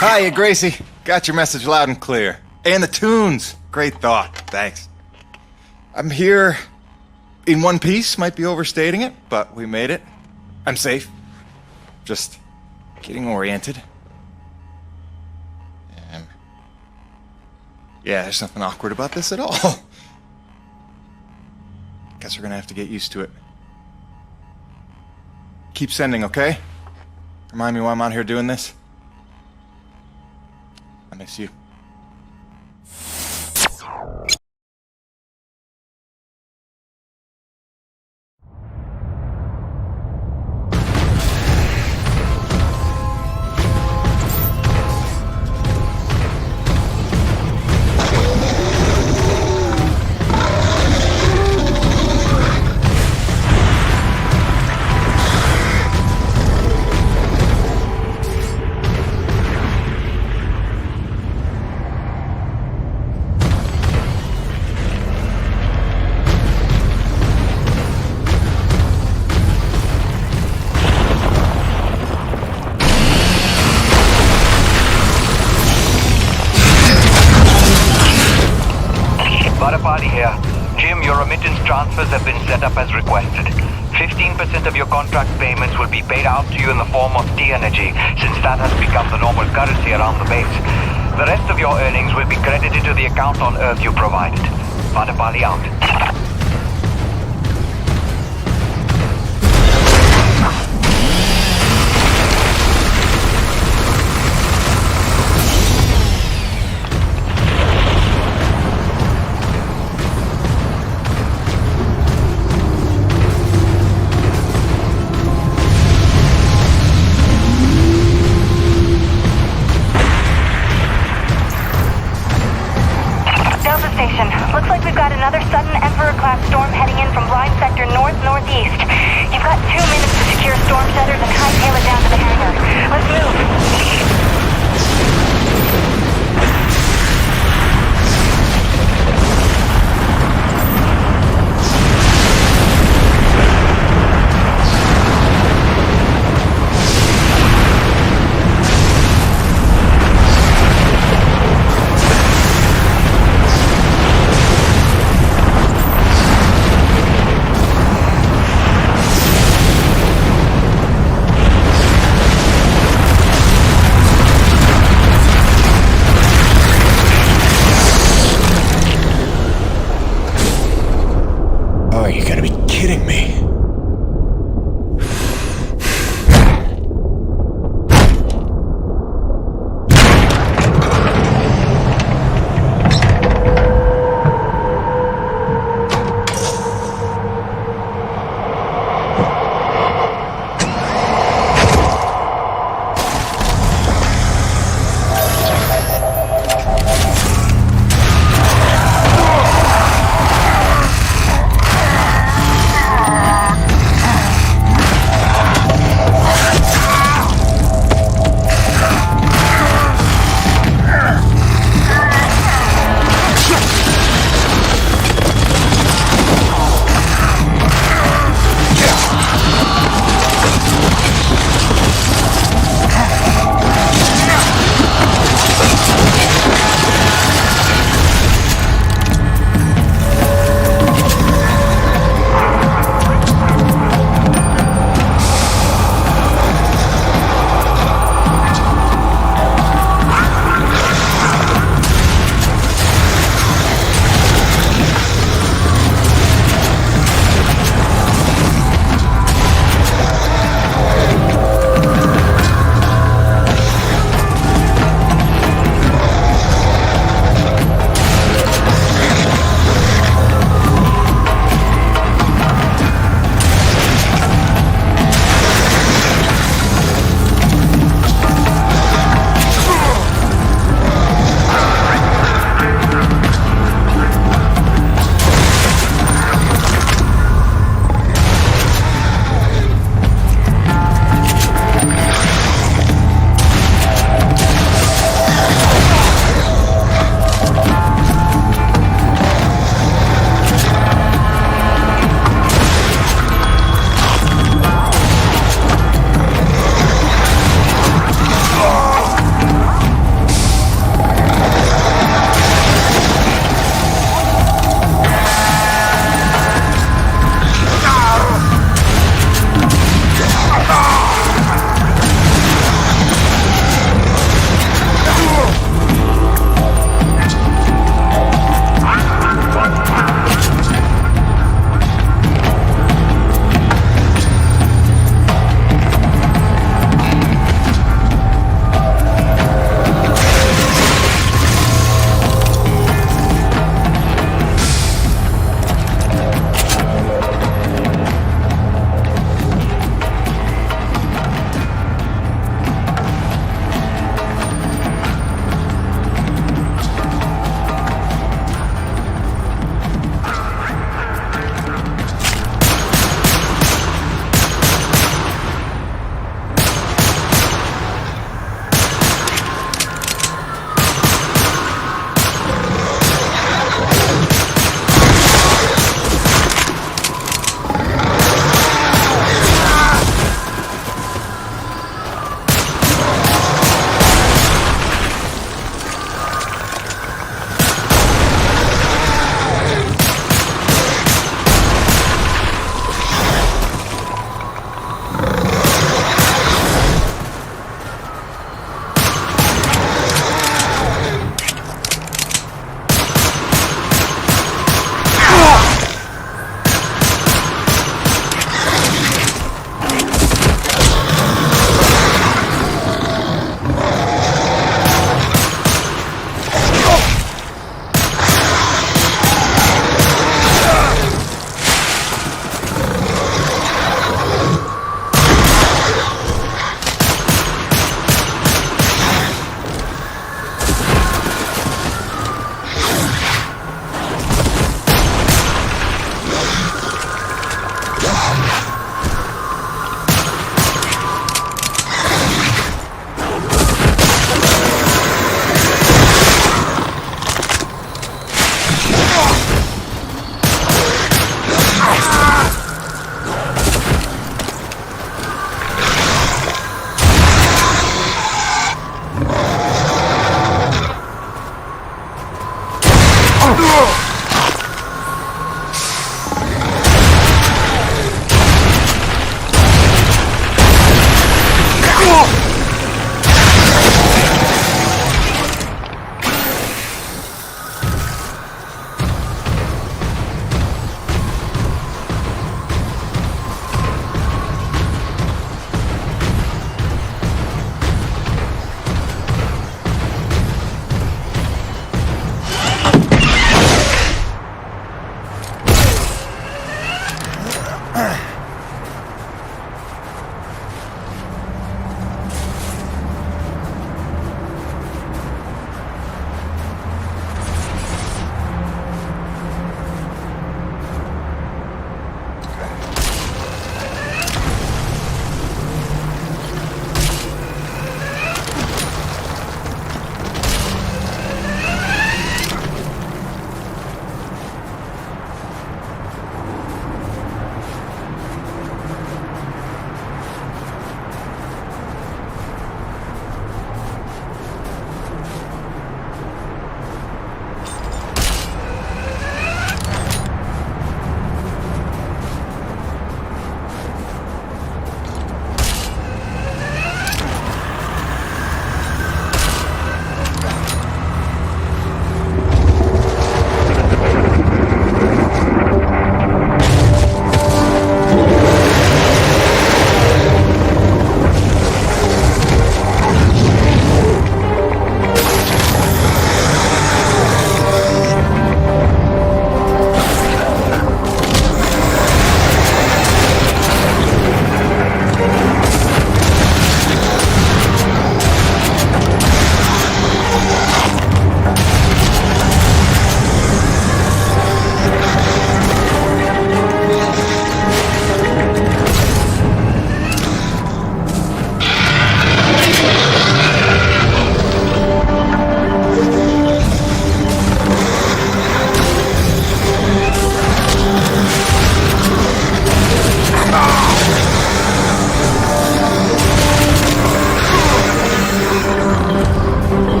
S5: Hiya, Gracie. Got your message loud and clear. And the tunes. Great thought. Thanks. I'm here in one piece. Might be overstating it, but we made it. I'm safe. Just getting oriented. Yeah, there's nothing awkward about this at all. Guess we're gonna have to get used to it. Keep sending, okay? Remind me why I'm out here doing this. I miss you.
S8: Here. Jim, your remittance transfers have been set up as requested. 15% of your contract payments will be paid out to you in the form of T-energy, since that has become the normal currency around the base. The rest of your earnings will be credited to the account on Earth you provided. Vadapali out.
S13: northeast. You've got 2 minutes to secure storm centers and hightail it down to the hangar. Let's move!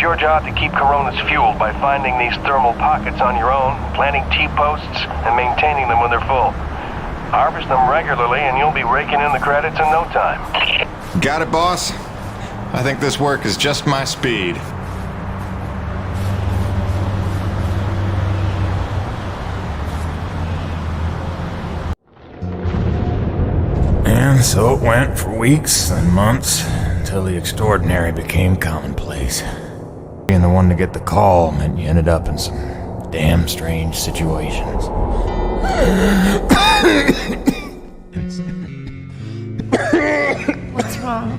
S7: your job to keep Coronis fueled by finding these thermal pockets on your own, planting T-posts, and maintaining them when they're full. Harvest them regularly and you'll be raking in the credits in no time.
S20: Got it, boss? I think this work is just my speed.
S3: And so it went for weeks and months until the extraordinary became commonplace. Being the one to get the call meant you ended up in some damn strange situations.
S11: What's wrong?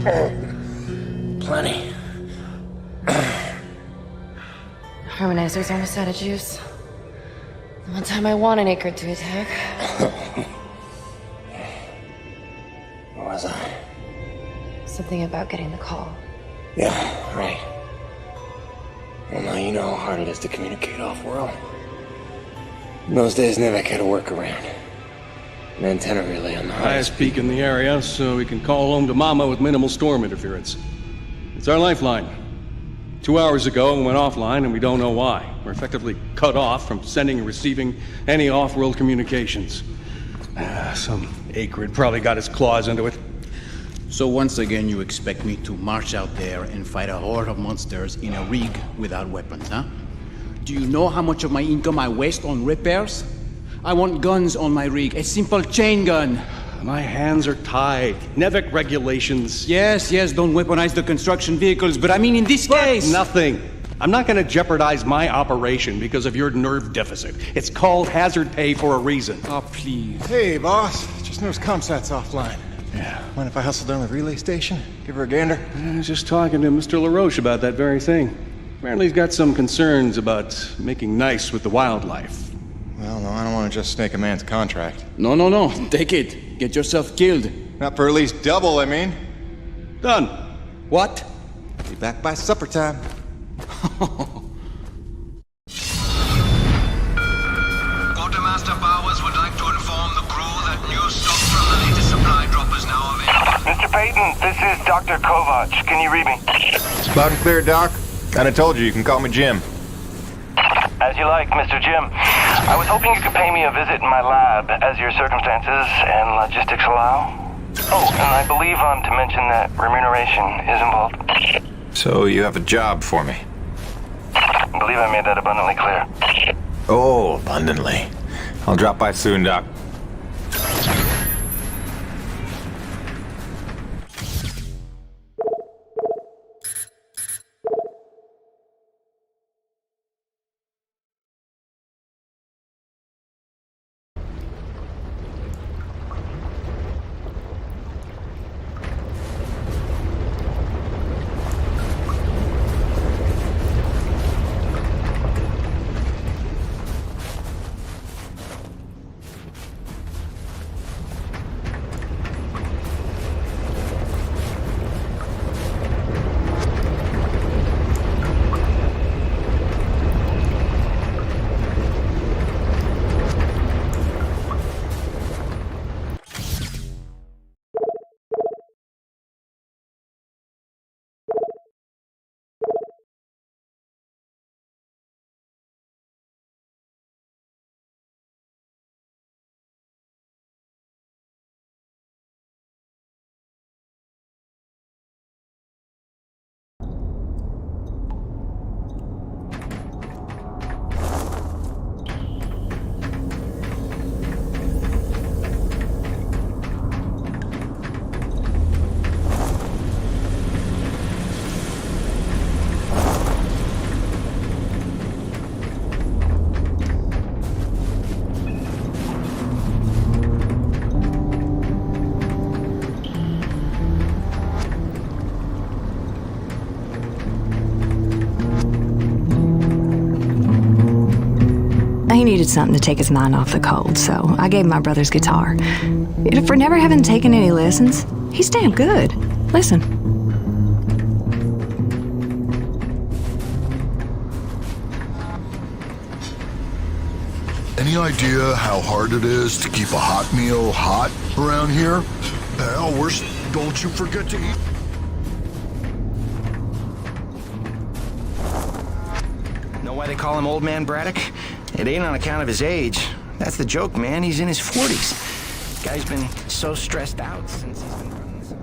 S3: Plenty.
S1: Harmonizer's almost out of juice. The one time I want an Akrid to attack.
S3: Where was I?
S1: Something about getting the call.
S3: Yeah, right. Well, now you know how hard it is to communicate off-world. In those days, NEVEC had a workaround. An antenna relay on the
S10: highest peak in the area, so we can call home to Mama with minimal storm interference. It's our lifeline. 2 hours ago, it went offline, and we don't know why. We're effectively cut off from sending and receiving any off-world communications. Some Akrid probably got his claws into it.
S22: So once again, you expect me to march out there and fight a horde of monsters in a rig without weapons, huh? Do you know how much of my income I waste on repairs? I want guns on my rig, a simple chain gun.
S10: My hands are tied. NEVEC regulations.
S22: Yes, don't weaponize the construction vehicles, but I mean in this case...
S10: Nothing. I'm not gonna jeopardize my operation because of your nerve deficit. It's called hazard pay for a reason.
S22: Oh, please.
S5: Hey, boss. Just noticed ComSat's offline.
S10: Yeah.
S5: Mind if I hustle down to the relay station? Give her a gander?
S10: I was just talking to Mr. LaRoche about that very thing. Apparently he's got some concerns about making nice with the wildlife.
S5: Well, no, I don't want to just snake a man's contract.
S22: No. Take it. Get yourself killed.
S5: Not for at least double, I mean.
S10: Done.
S22: What?
S5: Be back by supper time.
S19: Quartermaster Powers would like to inform the crew that new stock from the latest supply drop is now available.
S7: Mr. Peyton, this is Dr. Kovac. Can you read me?
S20: Loud and clear, Doc. Kinda told you can call me Jim.
S7: As you like, Mr. Jim. I was hoping you could pay me a visit in my lab, as your circumstances and logistics allow. Oh, and I believe I'm to mention that remuneration is involved.
S20: So you have a job for me?
S7: I believe I made that abundantly clear.
S20: Oh, abundantly. I'll drop by soon, Doc.
S23: He needed something to take his mind off the cold, so I gave him my brother's guitar. For never having taken any lessons, he's damn good. Listen.
S14: Any idea how hard it is to keep a hot meal hot around here? Hell, don't you forget to eat.
S2: call him Old Man Braddock? It ain't on account of his age. That's the joke, man. He's in his 40s. Guy's been so stressed out since he's been running this.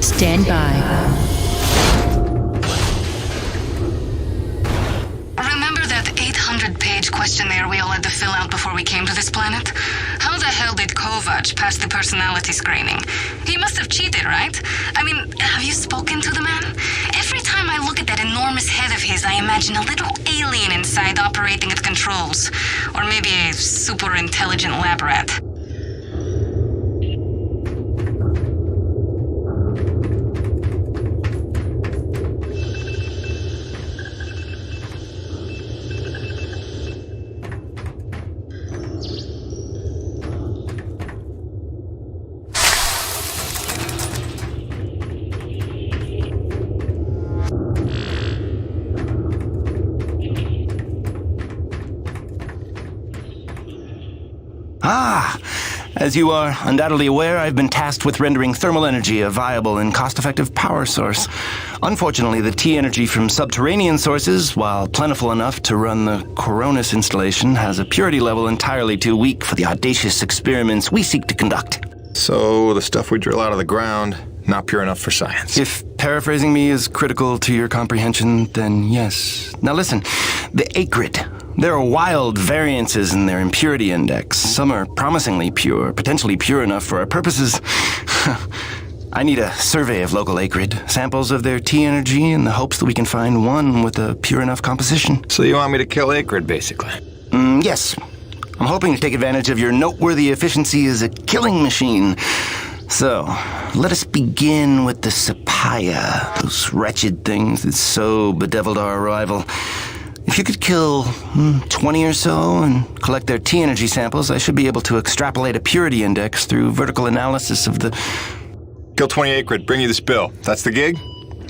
S4: Stand by.
S18: Remember that 800-page questionnaire we all had to fill out before we came to this planet? How the hell did Kovac pass the personality screening? He must have cheated, right? I mean, have you spoken to the man? Every time I look at that enormous head of his, I imagine a little alien inside operating at controls. Or maybe a super intelligent lab rat.
S2: As you are undoubtedly aware, I've been tasked with rendering thermal energy a viable and cost-effective power source. Unfortunately, the T-energy from subterranean sources, while plentiful enough to run the Coronis installation, has a purity level entirely too weak for the audacious experiments we seek to conduct.
S20: So, the stuff we drill out of the ground, not pure enough for science.
S2: If paraphrasing me is critical to your comprehension, then yes. Now listen, the Akrid. There are wild variances in their impurity index. Some are promisingly pure, potentially pure enough for our purposes. I need a survey of local Akrid, samples of their T-energy in the hopes that we can find one with a pure enough composition.
S20: So you want me to kill Akrid, basically?
S2: Yes. I'm hoping to take advantage of your noteworthy efficiency as a killing machine. So, let us begin with the Sapaya, those wretched things that so bedeviled our arrival. If you could kill 20 or so and collect their T-energy samples, I should be able to extrapolate a purity index through vertical analysis of the...
S20: Kill 20 Akrid, bring you this bill. That's the gig?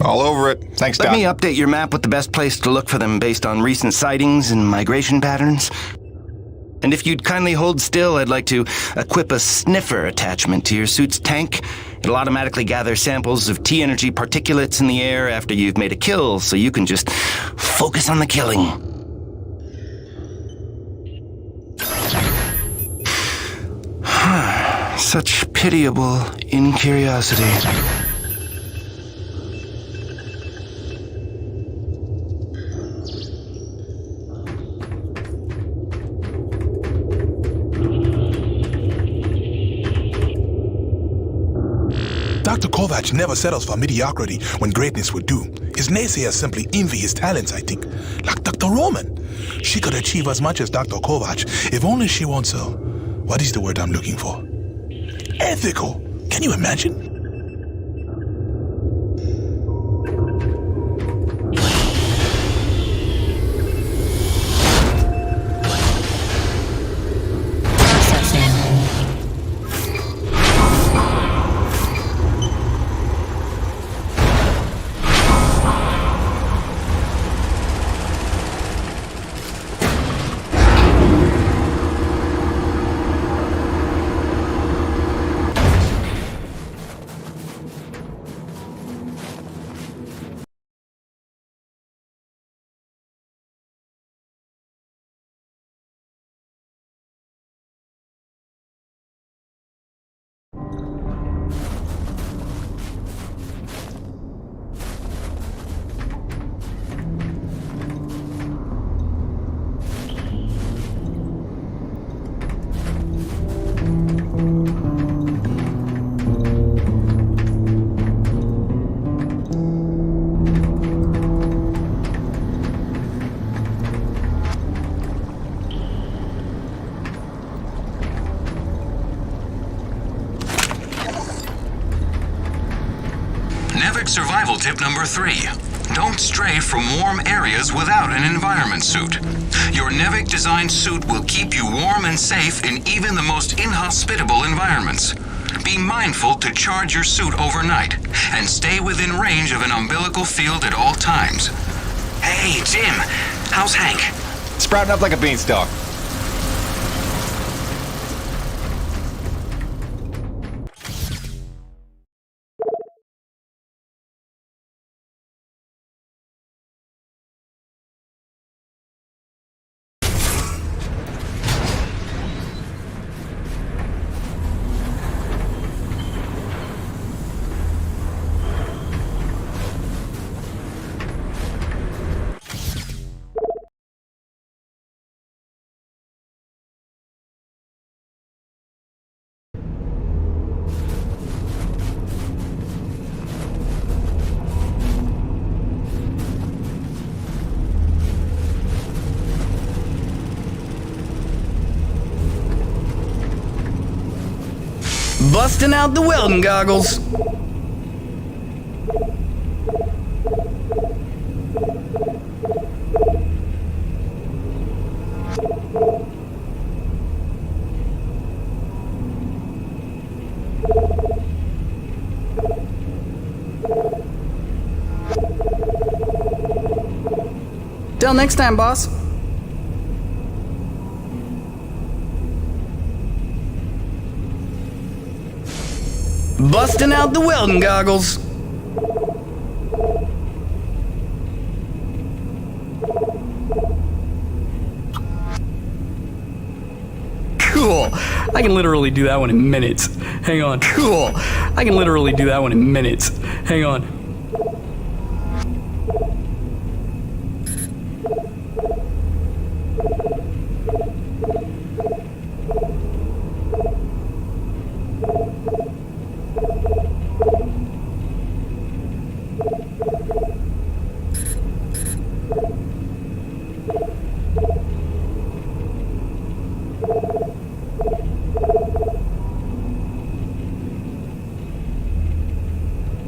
S20: All over it. Thanks, Doc.
S2: Let me update your map with the best place to look for them based on recent sightings and migration patterns. And if you'd kindly hold still, I'd like to equip a sniffer attachment to your suit's tank. It'll automatically gather samples of T-energy particulates in the air after you've made a kill, so you can just focus on the killing. Such pitiable incuriosity.
S9: Dr. Kovac never settles for mediocrity when greatness would do. His naysayers simply envy his talents, I think. Like Dr. Roman. She could achieve as much as Dr. Kovac if only she wants so. What is the word I'm looking for? Ethical. Can you imagine?
S19: NEVEC survival tip number 3. Don't stray from warm areas without an environment suit. Your NEVEC designed suit will keep you warm and safe in even the most inhospitable environments. Be mindful to charge your suit overnight and stay within range of an umbilical field at all times. Hey, Jim, how's Hank?
S20: Sprouting up like a beanstalk.
S15: Busting out the welding goggles. Till next time, boss. Busting out the welding goggles. Cool. I can literally do that one in minutes. Hang on. Cool. I can literally do that one in minutes. Hang on.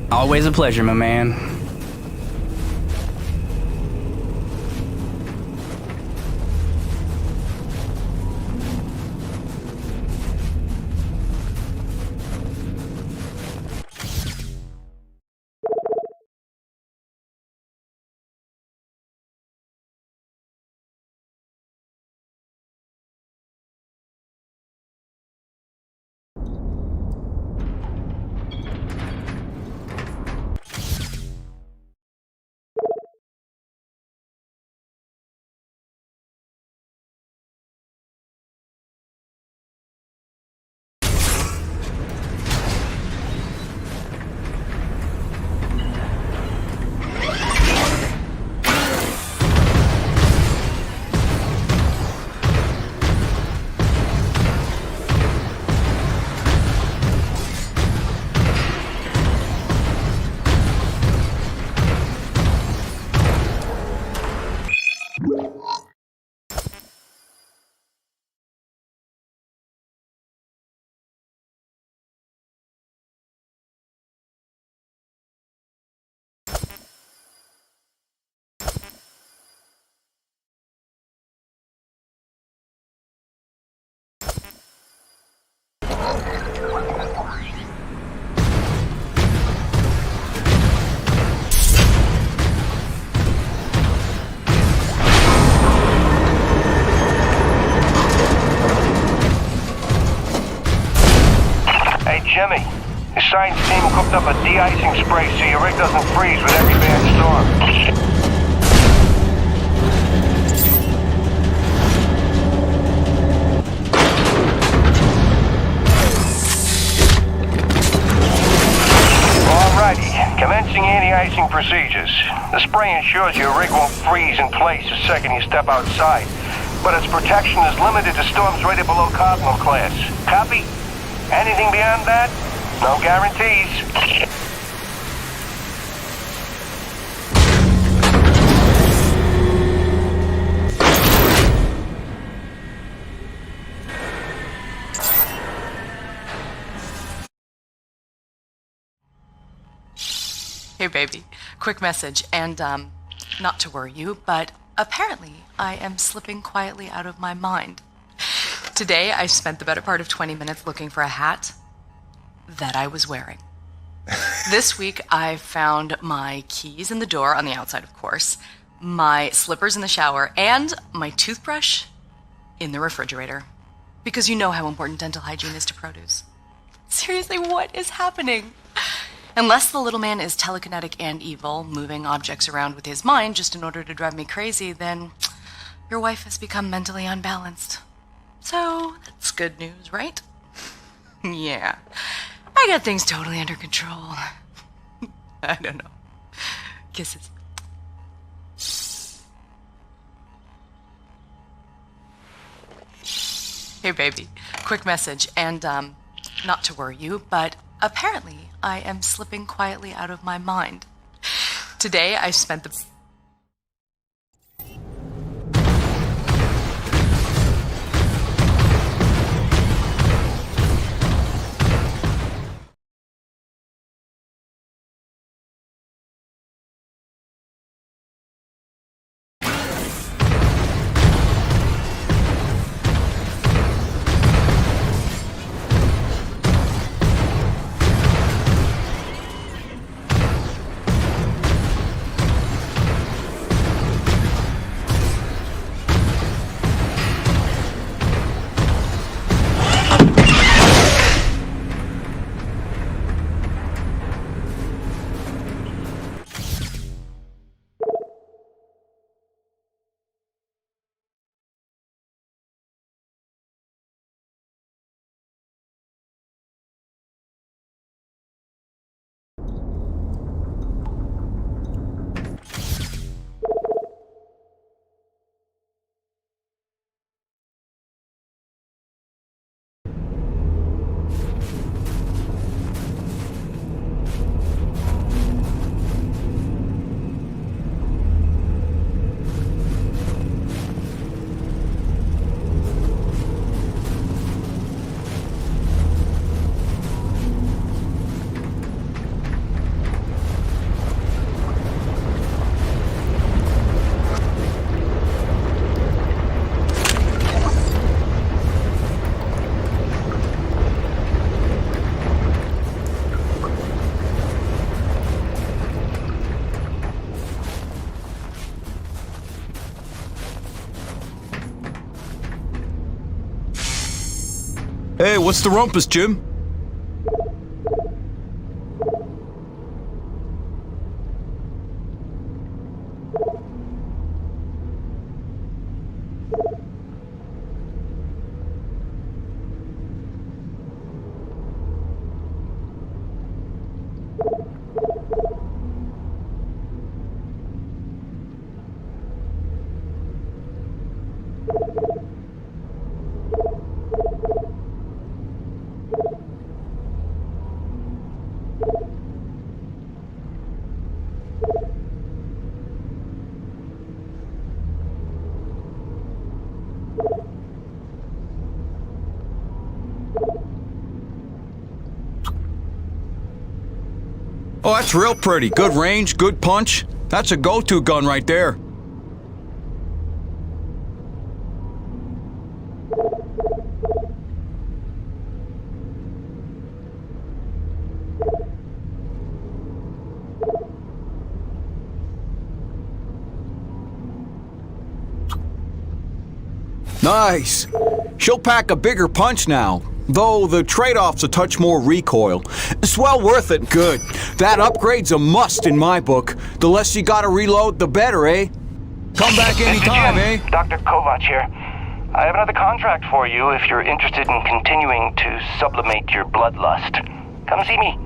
S15: Always a pleasure, my man.
S7: Jimmy, the science team cooked up a de-icing spray so your rig doesn't freeze with every bad storm. Alrighty, commencing anti-icing procedures. The spray ensures your rig won't freeze in place the second you step outside, but its protection is limited to storms rated below Cardinal class. Copy? Anything beyond that? No guarantees.
S1: Hey, baby. Quick message, and, not to worry you, but apparently I am slipping quietly out of my mind. Today, I spent the better part of 20 minutes looking for a hat that I was wearing. This week, I found my keys in the door, on the outside, of course, my slippers in the shower, and my toothbrush in the refrigerator. Because you know how important dental hygiene is to produce. Seriously, what is happening? Unless the little man is telekinetic and evil, moving objects around with his mind just in order to drive me crazy, then your wife has become mentally unbalanced. So, that's good news, right? Yeah. I got things totally under control. I don't know. Kisses. Hey, baby. Quick message, and, not to worry you, but apparently I am slipping quietly out of my mind. Today, I spent the...
S6: Hey, what's the rumpus, Jim? Oh, that's real pretty. Good range, good punch. That's a go-to gun right there. Nice. She'll pack a bigger punch now, though the trade-off's a touch more recoil. It's well worth it. Good. That upgrade's a must in my book. The less you gotta reload, the better, eh? Come back anytime, eh?
S7: Dr. Kovac here. I have another contract for you if you're interested in continuing to sublimate your bloodlust. Come see me.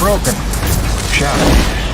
S20: broken. Shattered.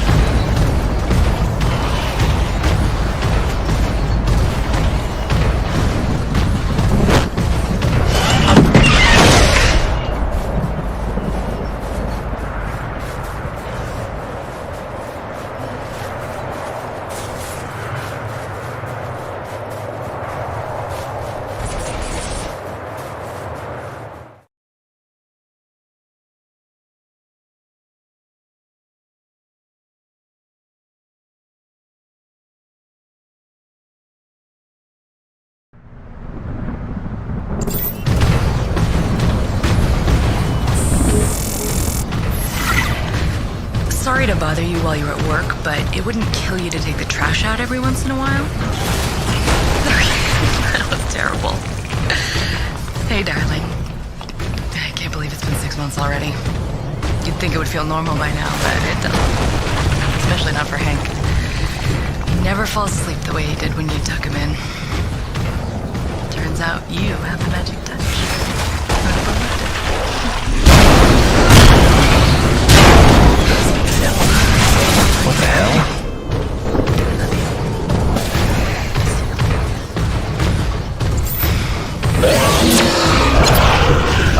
S1: sorry to bother you while you're at work, but it wouldn't kill you to take the trash out every once in a while? That was terrible. Hey, darling. I can't believe it's been 6 months already. You'd think it would feel normal by now, but it doesn't. Especially not for Hank. He never falls asleep the way he did when you tuck him in. Turns out you have the magic touch.
S2: What the hell?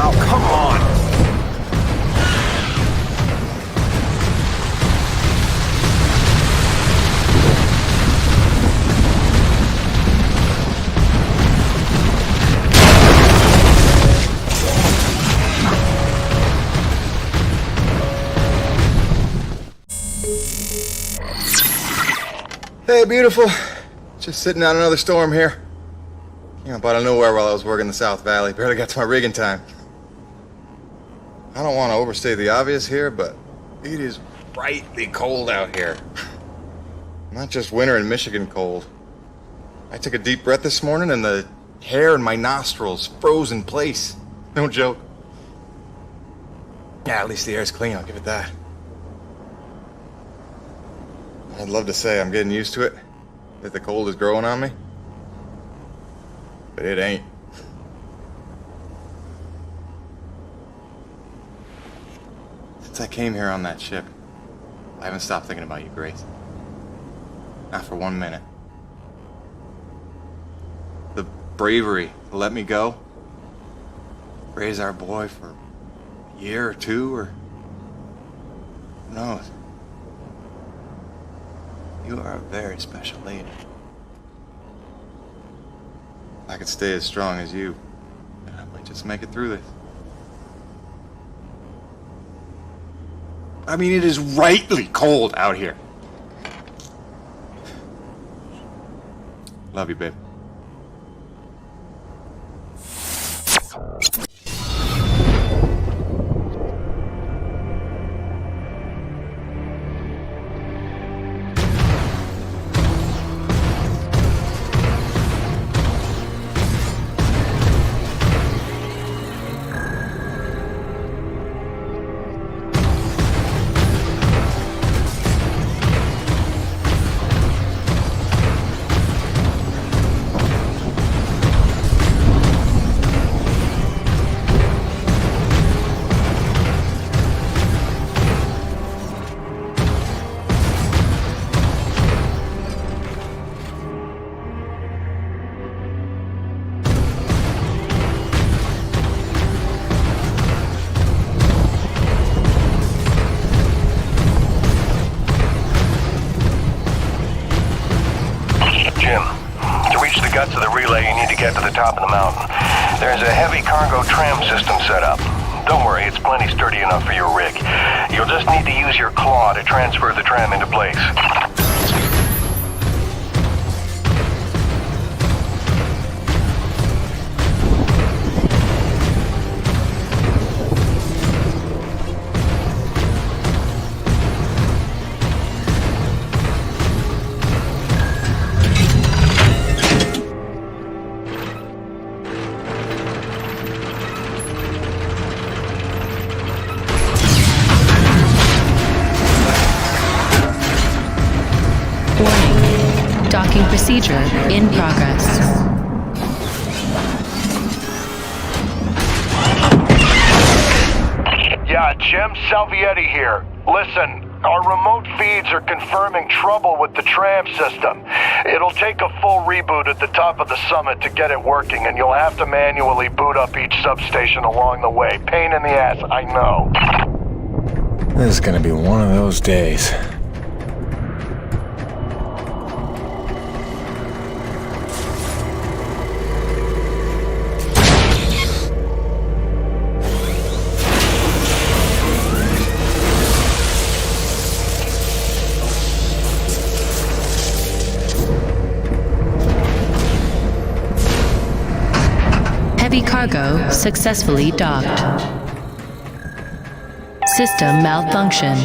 S2: Oh, come on!
S5: Hey, beautiful. Just sitting out another storm here. You know, but out of nowhere while I was working the South Valley. Barely got to my rig in time. I don't want to overstate the obvious here, but it is brightly cold out here. Not just winter in Michigan cold. I took a deep breath this morning and the hair in my nostrils froze in place. No joke. Yeah, at least the air's clean, I'll give it that. I'd love to say I'm getting used to it, that the cold is growing on me, but it ain't. Since I came here on that ship, I haven't stopped thinking about you, Grace. Not for 1 minute. The bravery to let me go, raise our boy for a year or two, or who knows. You are a very special lady. If I could stay as strong as you, then I might just make it through this. I mean, it is rightly cold out here. Love you, babe.
S7: guts of the relay, you need to get to the top of the mountain. There's a heavy cargo tram system set up. Don't worry, it's plenty sturdy enough for your rig. You'll just need to use your claw to transfer the tram into place.
S4: Docking procedure in progress.
S7: Yeah, Jim Salvietti here. Listen, our remote feeds are confirming trouble with the tram system. It'll take a full reboot at the top of the summit to get it working, and you'll have to manually boot up each substation along the way. Pain in the ass, I know.
S20: This is gonna be one of those days.
S4: Heavy cargo successfully docked. System malfunction.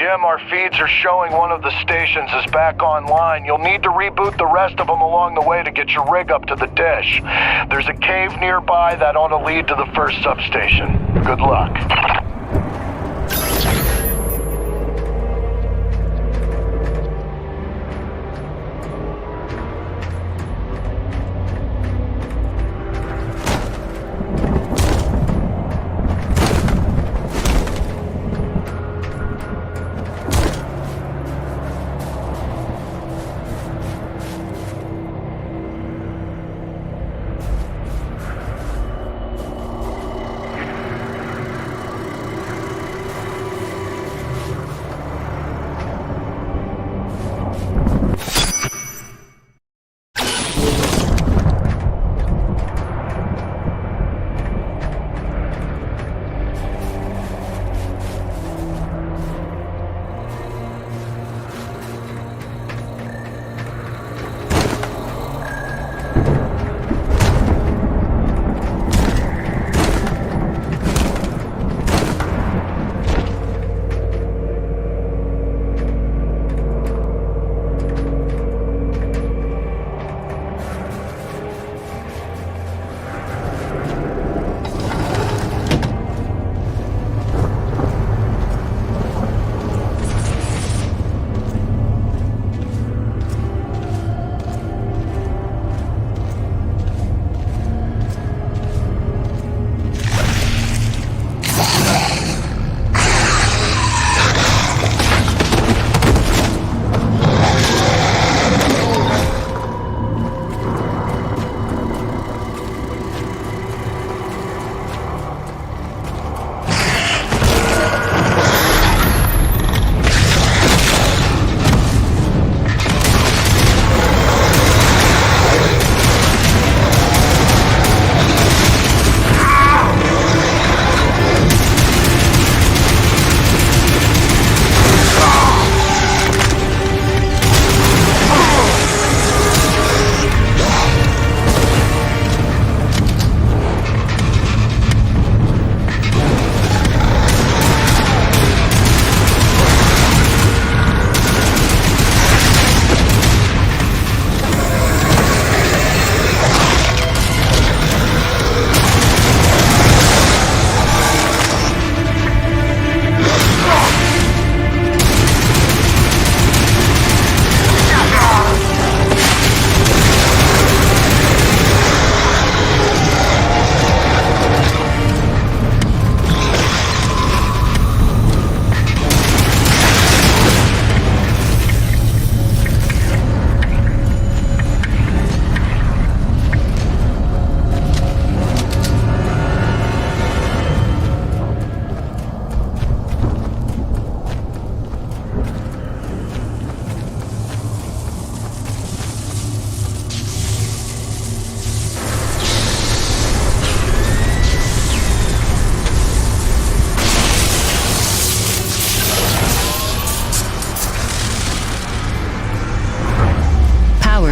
S7: Jim, our feeds are showing one of the stations is back online. You'll need to reboot the rest of them along the way to get your rig up to the dish. There's a cave nearby that ought to lead to the first substation. Good luck.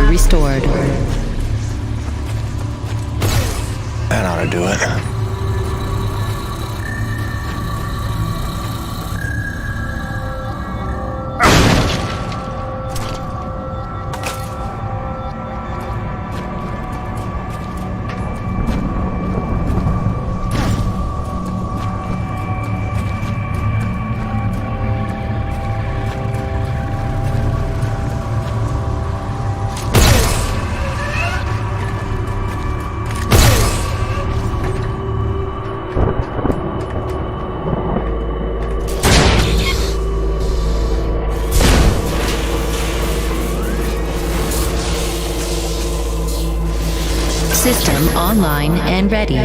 S4: Restored.
S2: That ought to do it.
S4: System online and ready.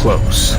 S3: close.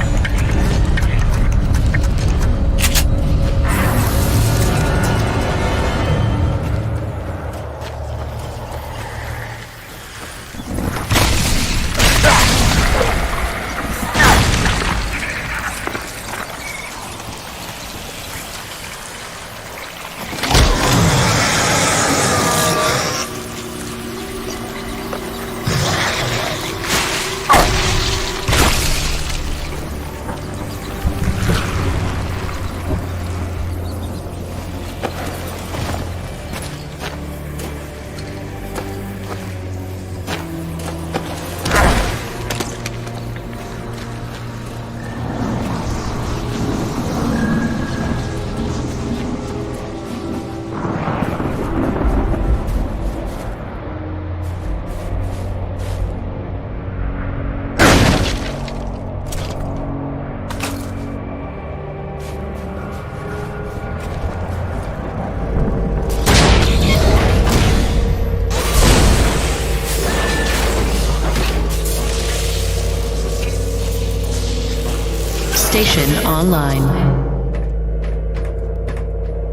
S4: Station online.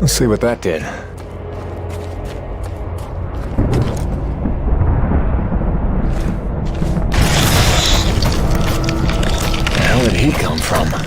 S20: Let's see what that did. Where the hell did he come from?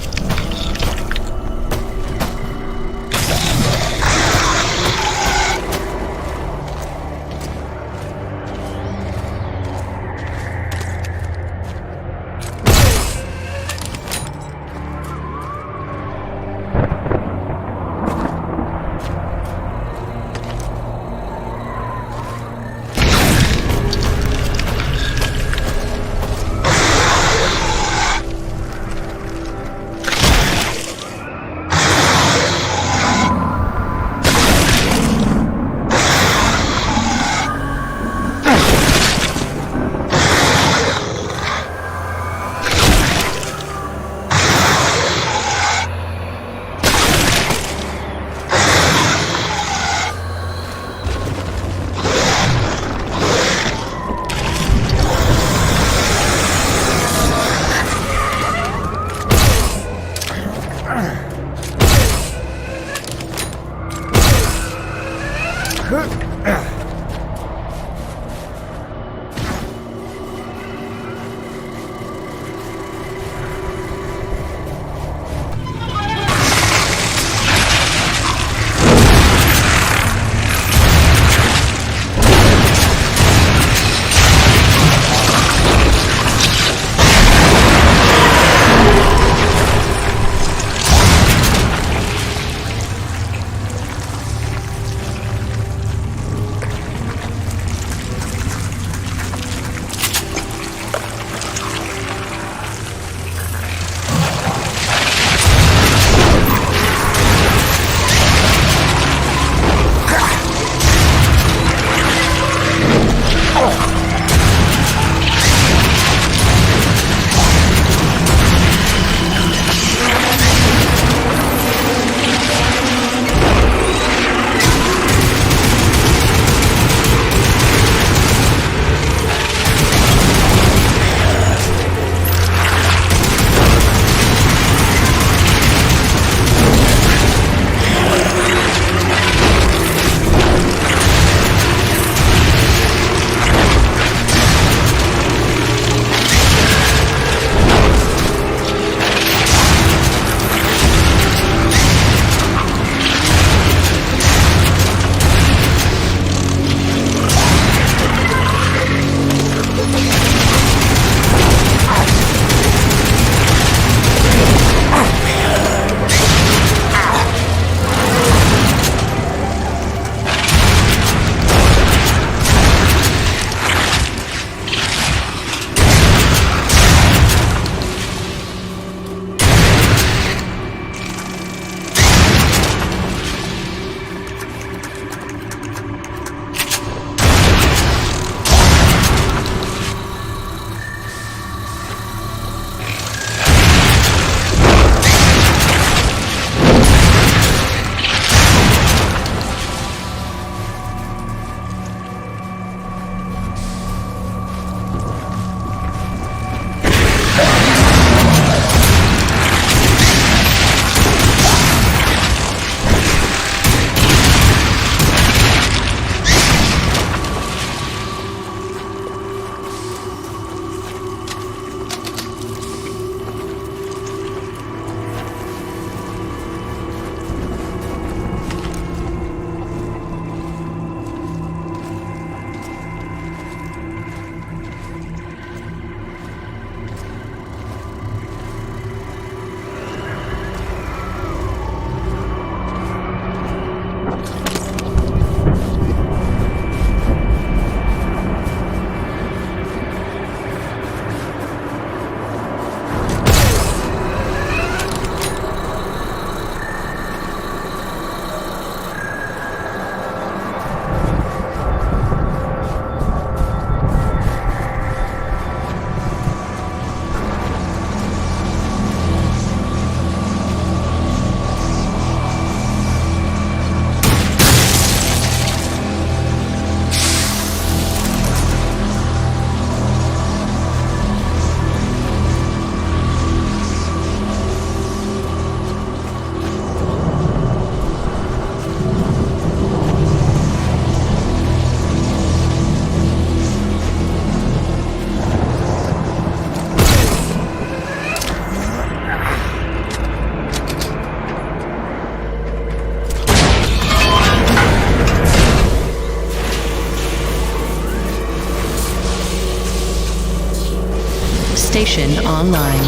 S4: Station online.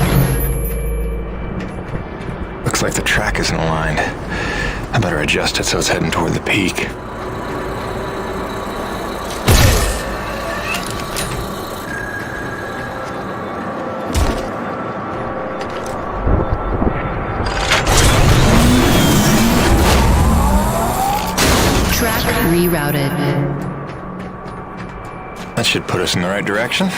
S20: Looks like the track isn't aligned. I better adjust it so it's heading toward the peak.
S4: Track rerouted.
S20: That should put us in the right direction.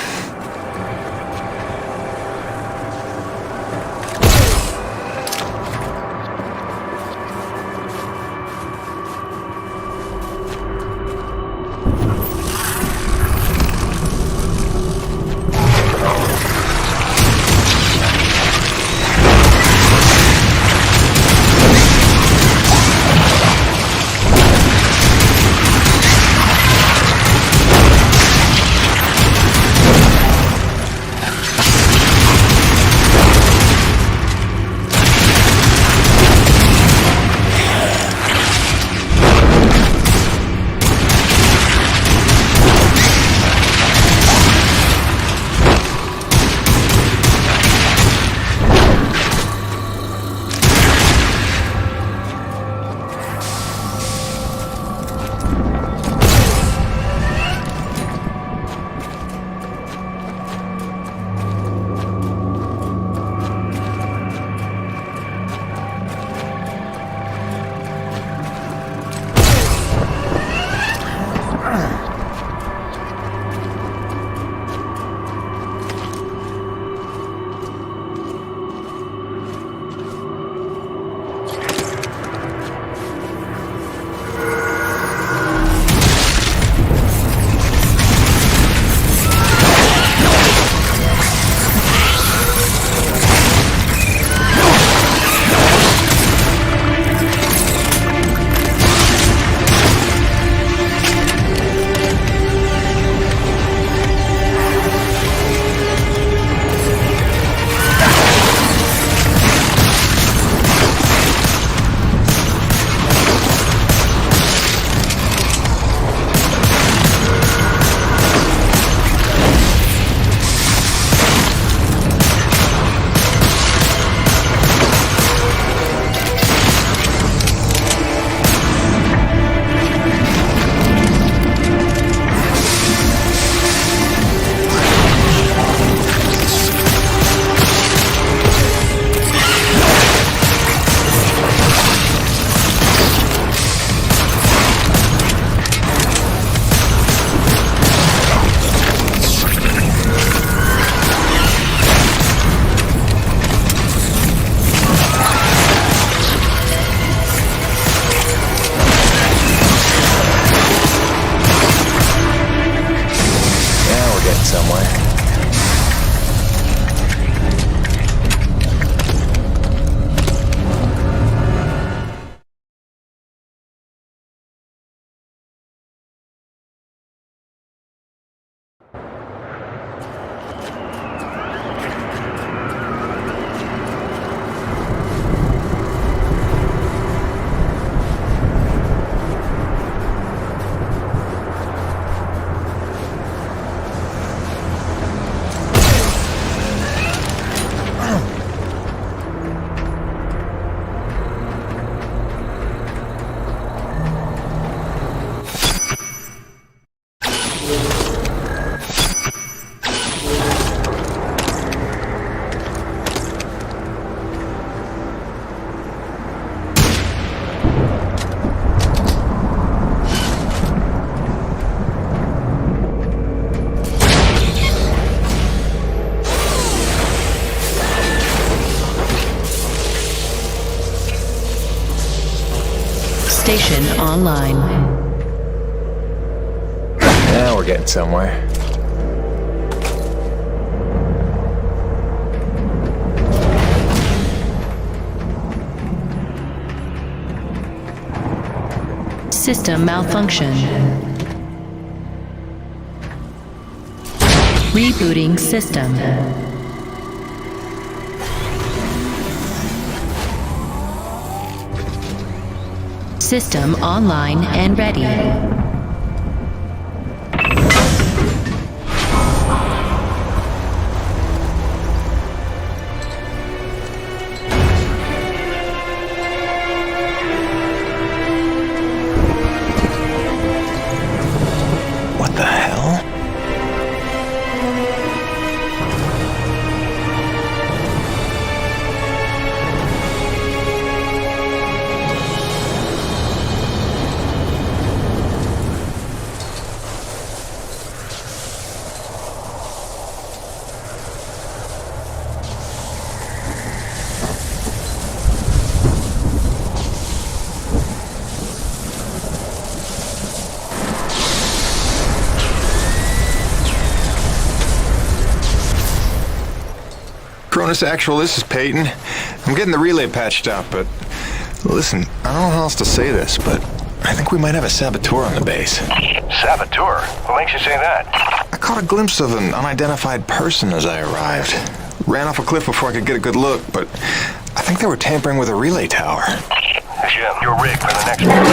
S4: Station online.
S20: Now we're getting somewhere.
S4: System malfunction. Rebooting system. System online and ready.
S20: Coronis Actual, this is Peyton. I'm getting the relay patched up, but... Listen, I don't know how else to say this, but I think we might have a saboteur on the base.
S7: Saboteur? What makes you say that?
S20: I caught a glimpse of an unidentified person as I arrived. Ran off a cliff before I could get a good look, but I think they were tampering with a relay tower.
S7: Jim, you're rigged for the next one.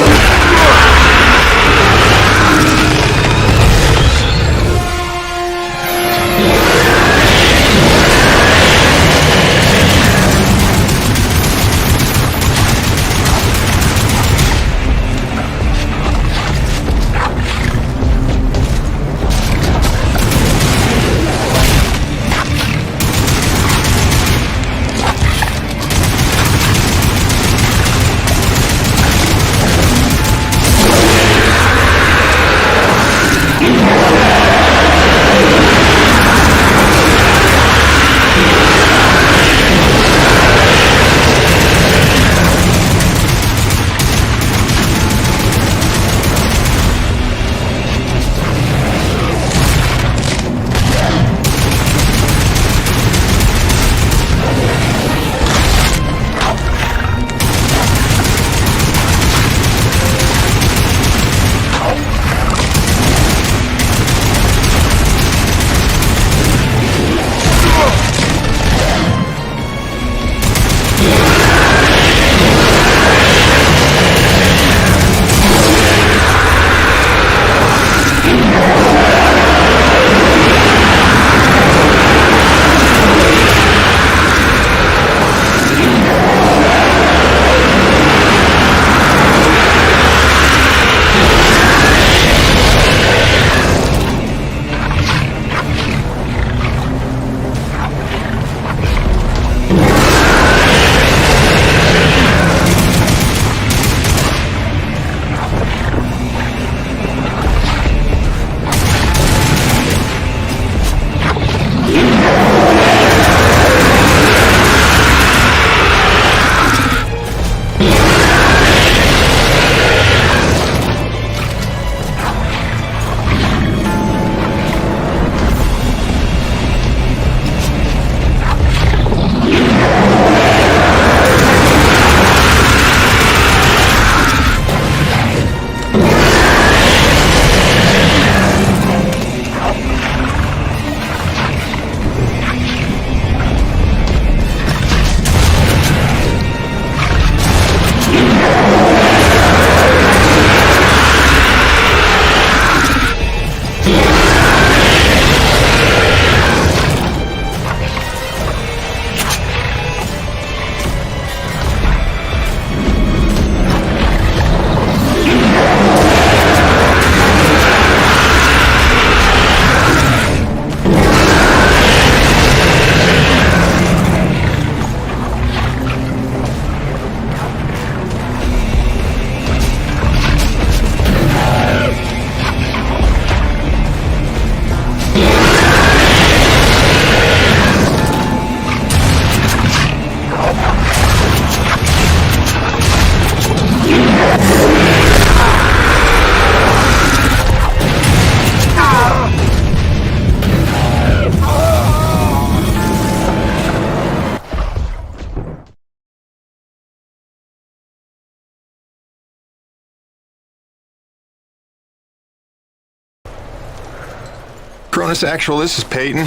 S20: Coronis Actual, this is Peyton.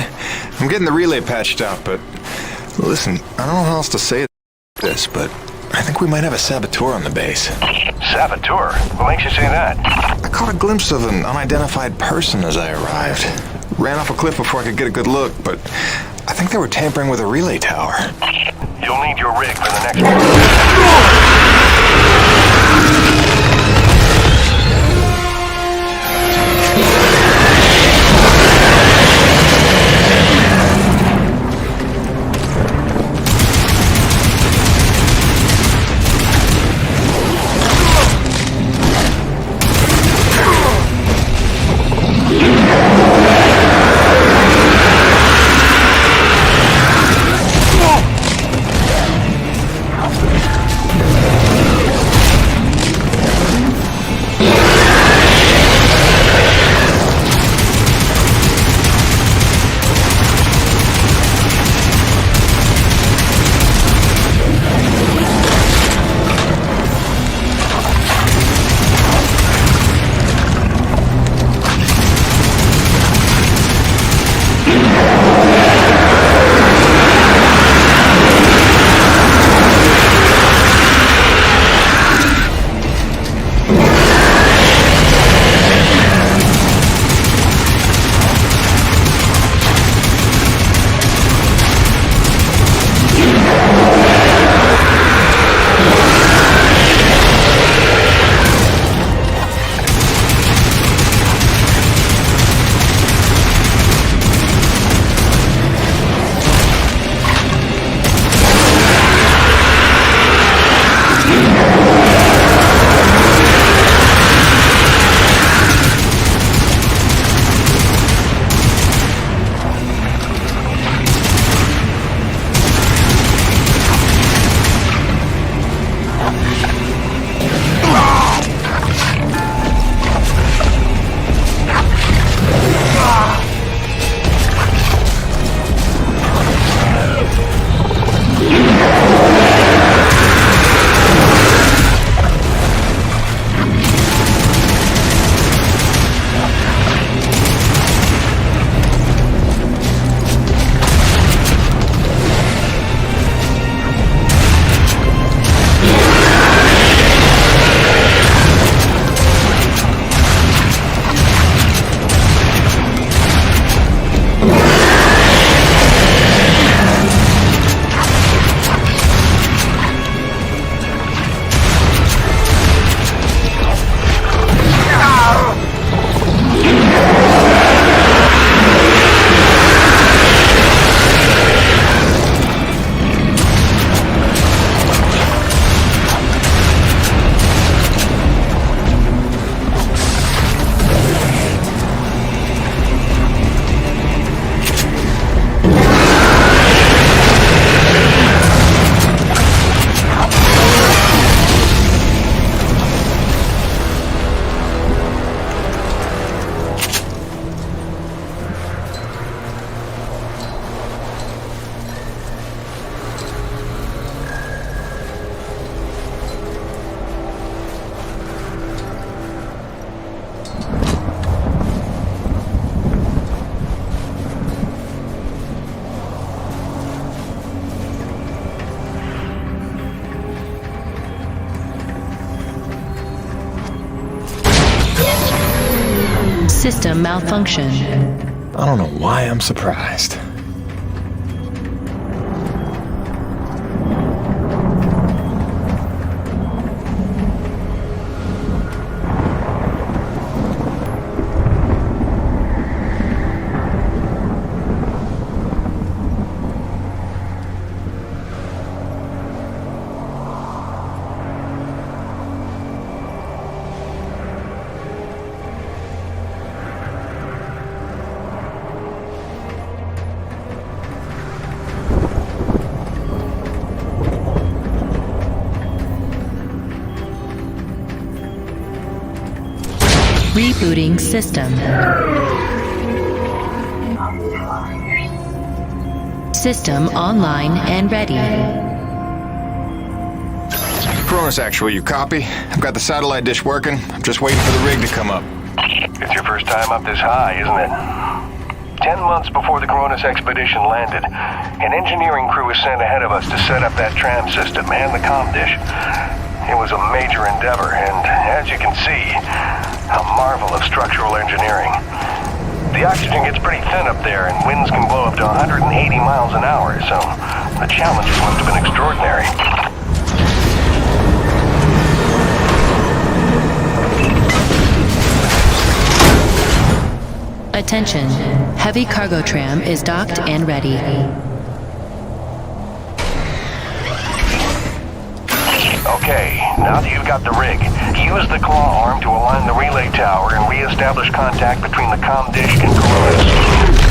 S20: I'm getting the relay patched up, but... Listen, I don't know how else to say this, but I think we might have a saboteur on the base.
S7: Saboteur? What makes you say that?
S20: I caught a glimpse of an unidentified person as I arrived. Ran off a cliff before I could get a good look, but I think they were tampering with a relay tower.
S7: You'll need your rig for the next one.
S4: System malfunction.
S20: I don't know why I'm surprised.
S4: Rebooting system. System online and ready.
S20: Coronis Actual, you copy? I've got the satellite dish working. I'm just waiting for the rig to come up.
S7: It's your first time up this high, isn't it? 10 months before the Coronis expedition landed, an engineering crew was sent ahead of us to set up that tram system and the comm dish. It was a major endeavor, and as you can see, a marvel of structural engineering. The oxygen gets pretty thin up there, and winds can blow up to 180 miles an hour, so the challenges must have been extraordinary.
S4: Attention. Heavy cargo tram is docked and ready.
S7: Okay, now that you've got the rig, use the claw arm to align the relay tower and re-establish contact between the comm dish and Coronis.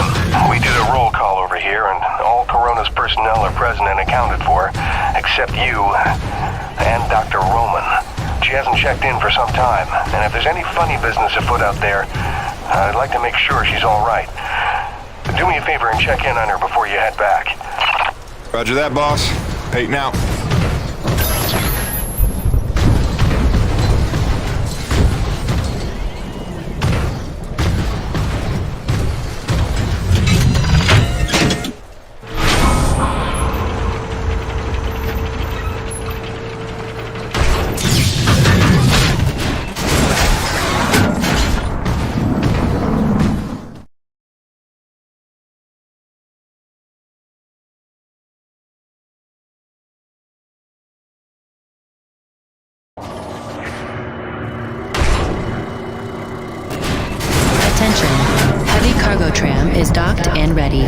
S7: Jim. We did a roll call over here, and all Coronis personnel are present and accounted for, except you and Dr. Roman. She hasn't checked in for some time, and if there's any funny business afoot out there, I'd like to make sure she's all right. Do me a favor and check in on her before you head back.
S20: Roger that, boss. Peyton out.
S4: Attention. Heavy cargo tram is docked and ready.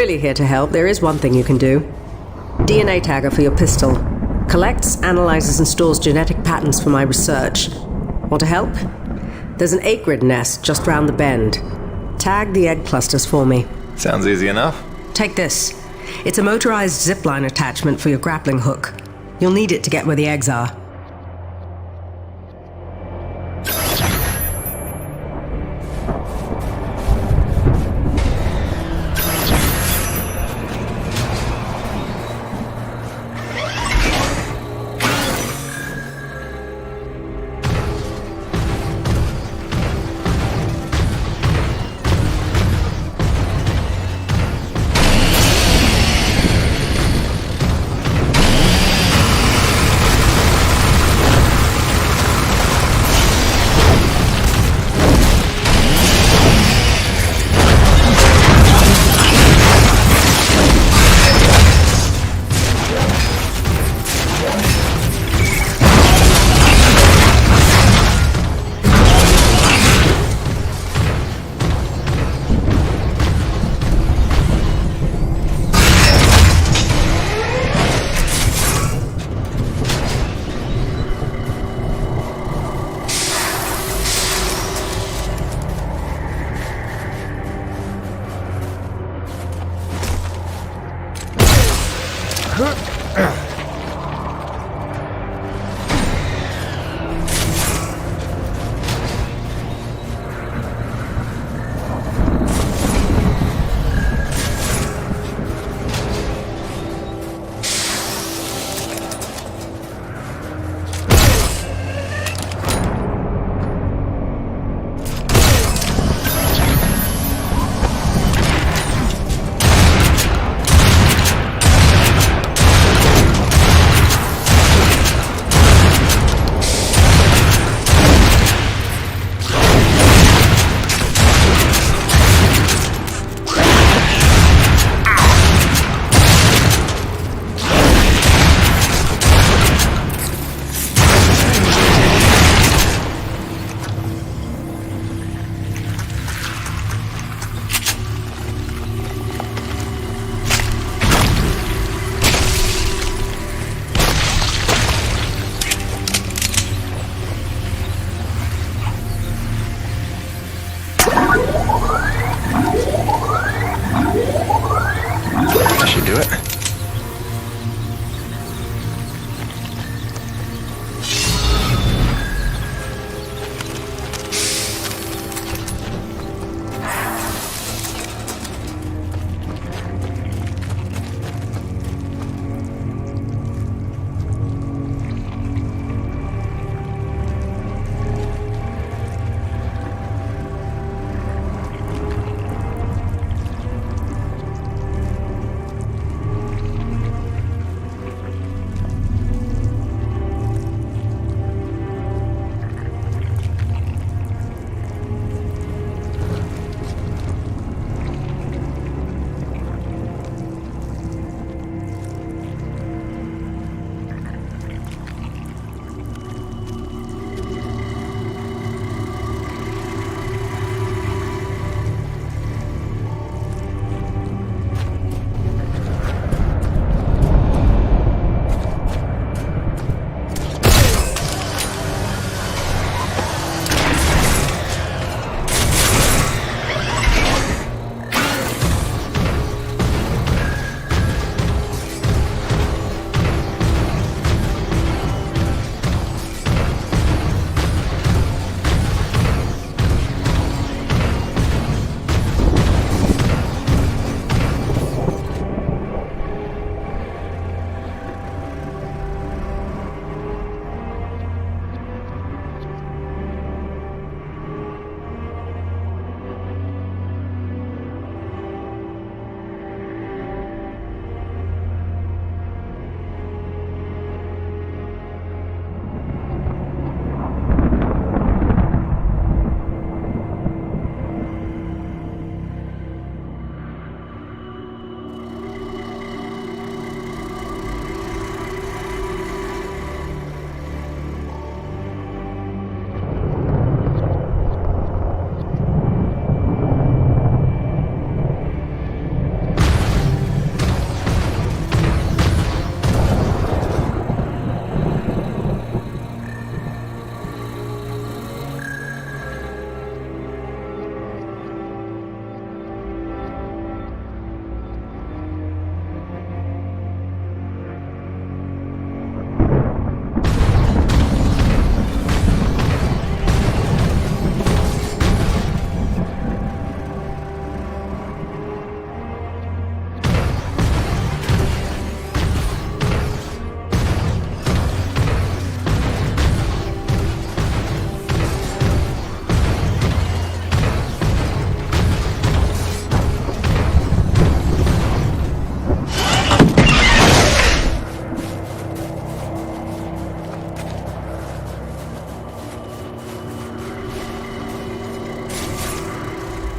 S12: really here to help, there is one thing you can do. DNA tagger for your pistol. Collects, analyzes, and stores genetic patterns for my research. Want to help? There's an Akrid nest just round the bend. Tag the egg clusters for me.
S20: Sounds easy enough.
S12: Take this. It's a motorized zipline attachment for your grappling hook. You'll need it to get where the eggs are.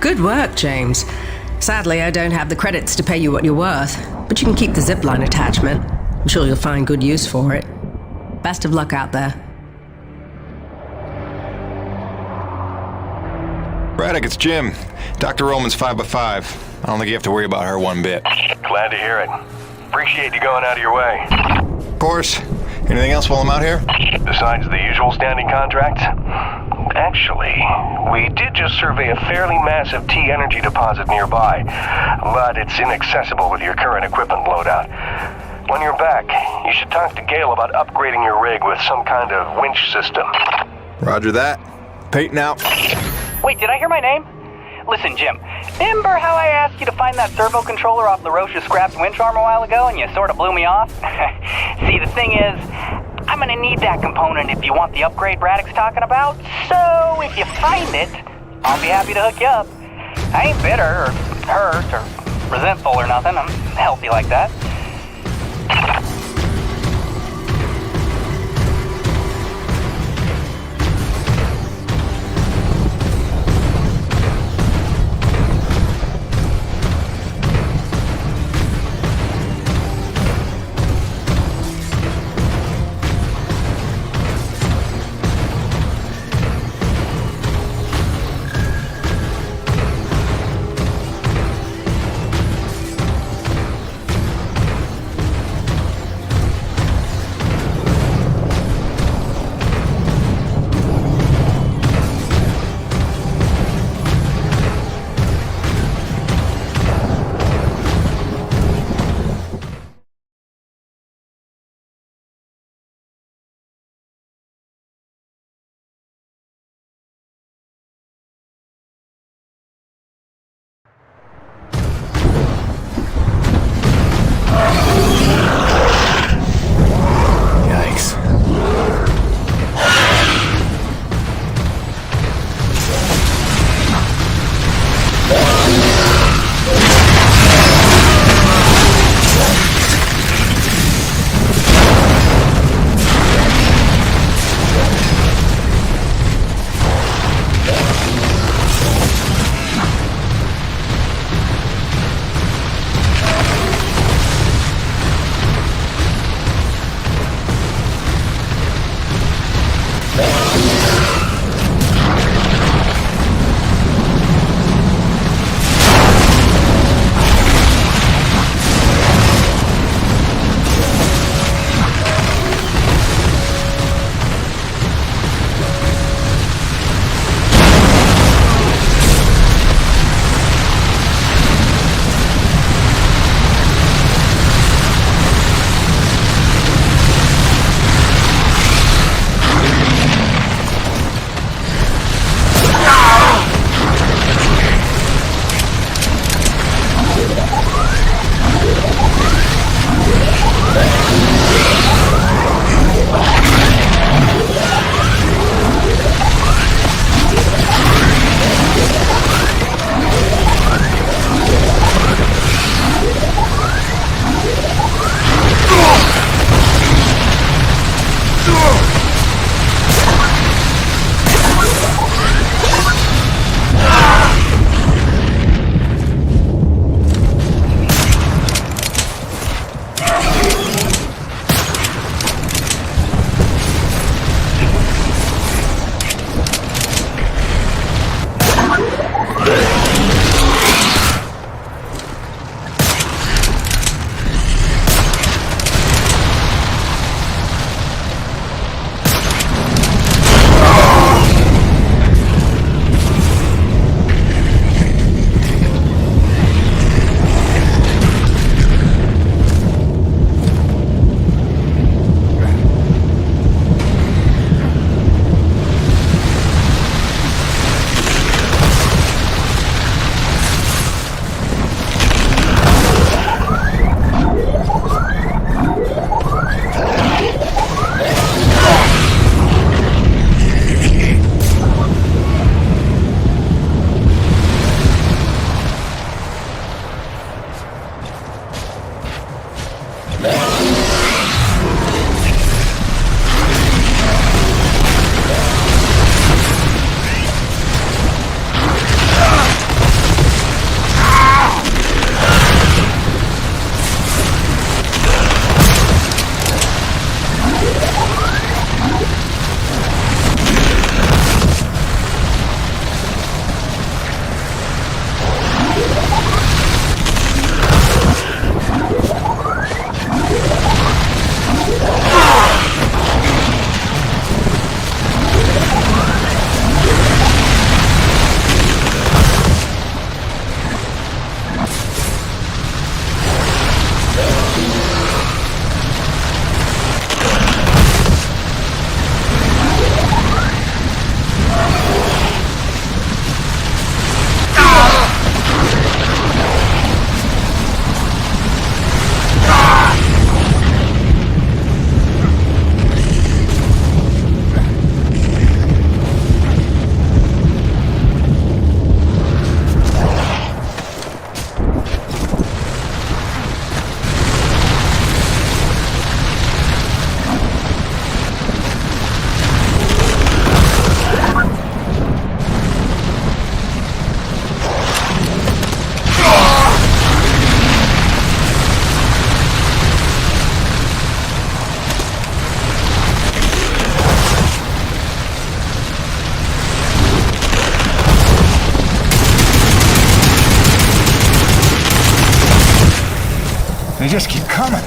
S12: Good work, James. Sadly, I don't have the credits to pay you what you're worth, but you can keep the zipline attachment. I'm sure you'll find good use for it. Best of luck out there.
S20: Braddock, it's Jim. Dr. Roman's 5x5. I don't think you have to worry about her one bit.
S7: Glad to hear it. Appreciate you going out of your way.
S20: Of course. Anything else while I'm out here?
S7: Besides the usual standing contracts? Actually, we did just survey a fairly massive T-energy deposit nearby, but it's inaccessible with your current equipment loadout. When you're back, you should talk to Gale about upgrading your rig with some kind of winch system.
S20: Roger that. Peyton out.
S8: Wait, did I hear my name? Listen, Jim, remember how I asked you to find that servo controller off LaRoche's scrapped winch arm a while ago and you sort of blew me off? See, the thing is, I'm gonna need that component if you want the upgrade Braddock's talking about, so if you find it, I'll be happy to hook you up. I ain't bitter or hurt or resentful or nothing. I'm healthy like that.
S20: They just keep coming.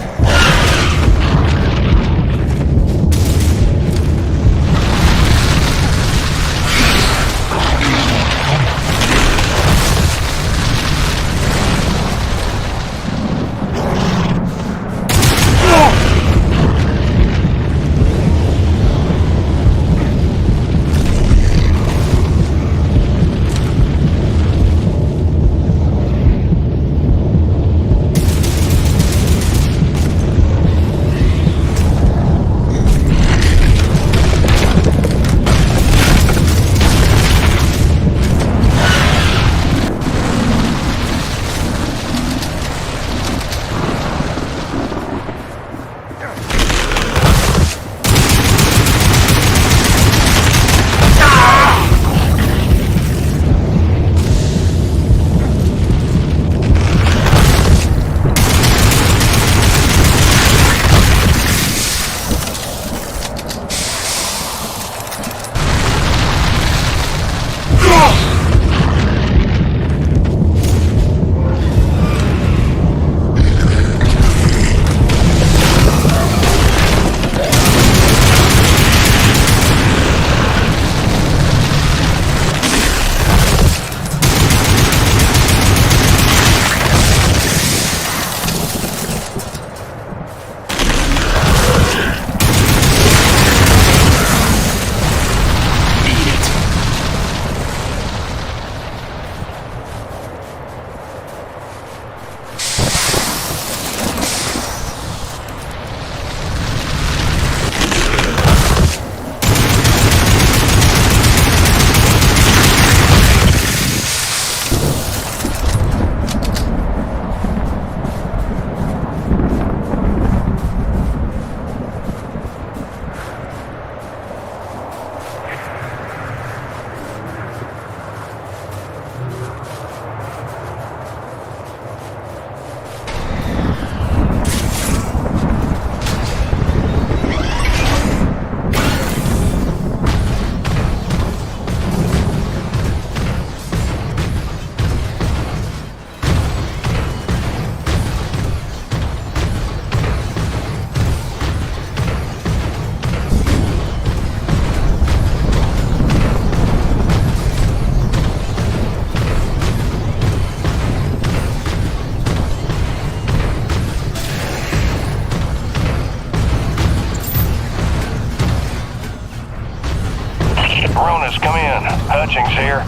S7: Coronis, come in. Hutchings here.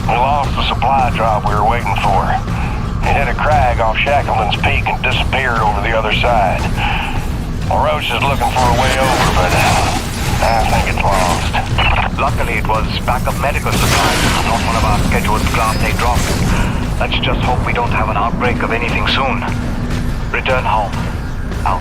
S7: We lost the supply drop we were waiting for. It hit a crag off Shackleton's Peak and disappeared over the other side. Roach is looking for a way over, but I think it's lost.
S8: Luckily, it was backup medical supplies, not one of our scheduled Class A drops. Let's just hope we don't have an outbreak of anything soon. Return home. Out.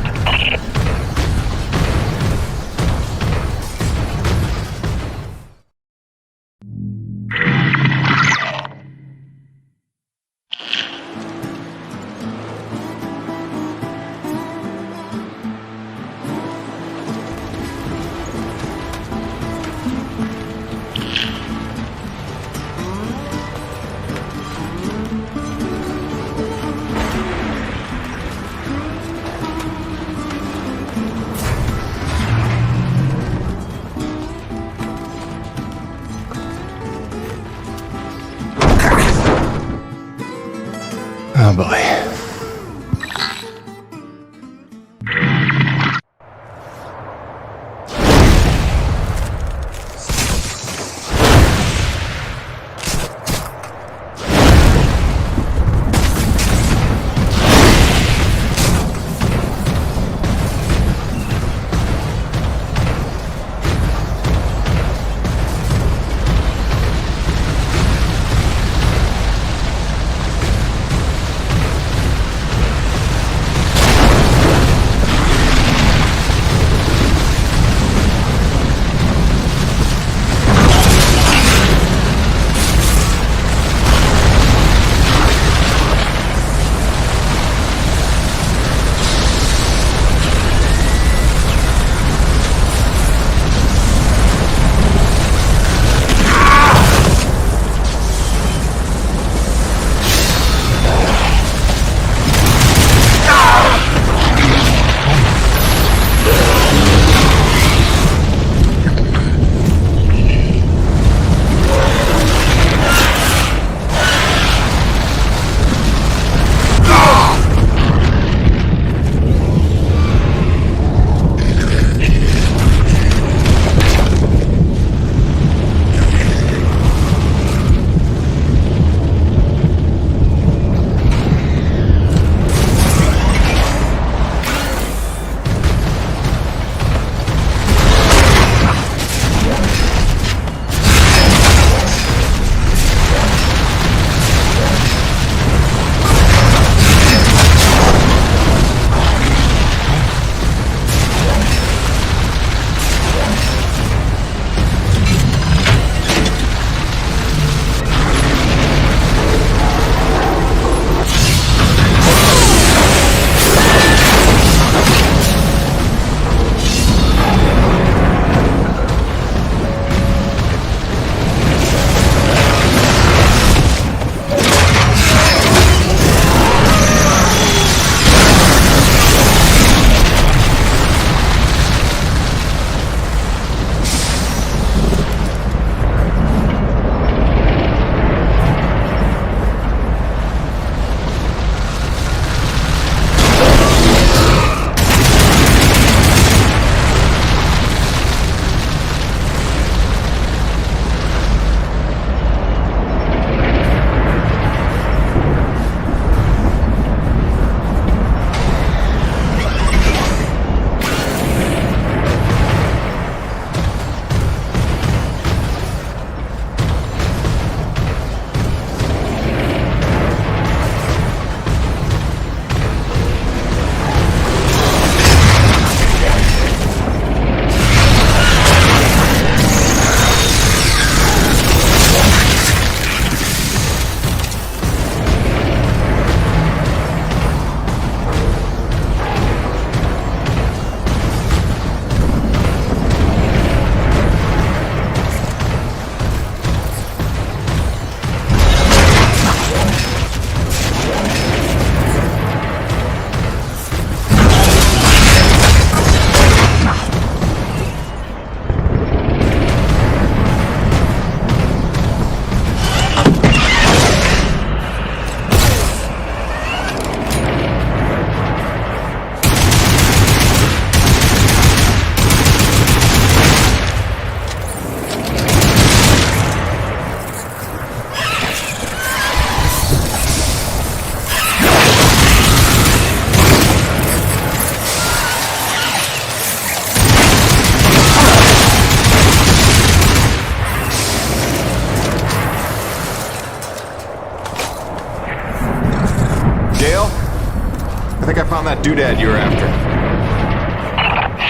S20: Oh boy. think I found that doodad you were after.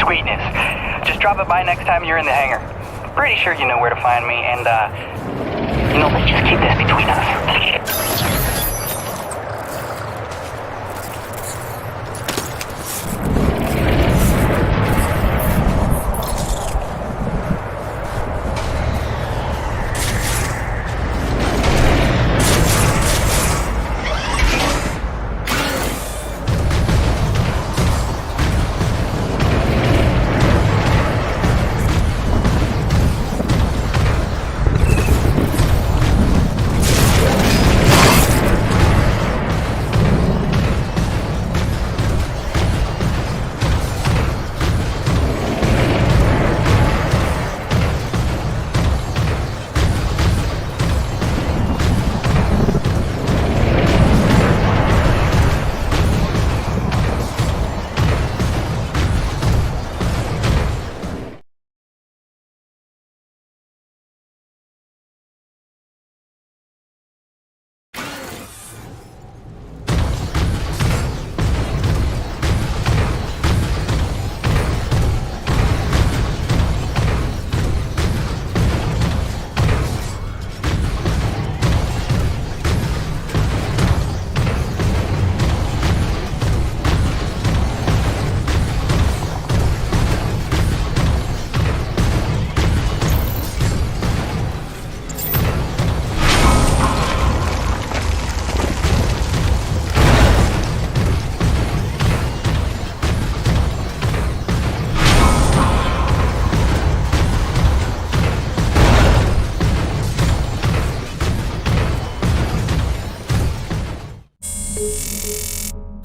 S8: Sweetness. Just drop it by next time you're in the hangar. Pretty sure you know where to find me, and, let's just keep this between us.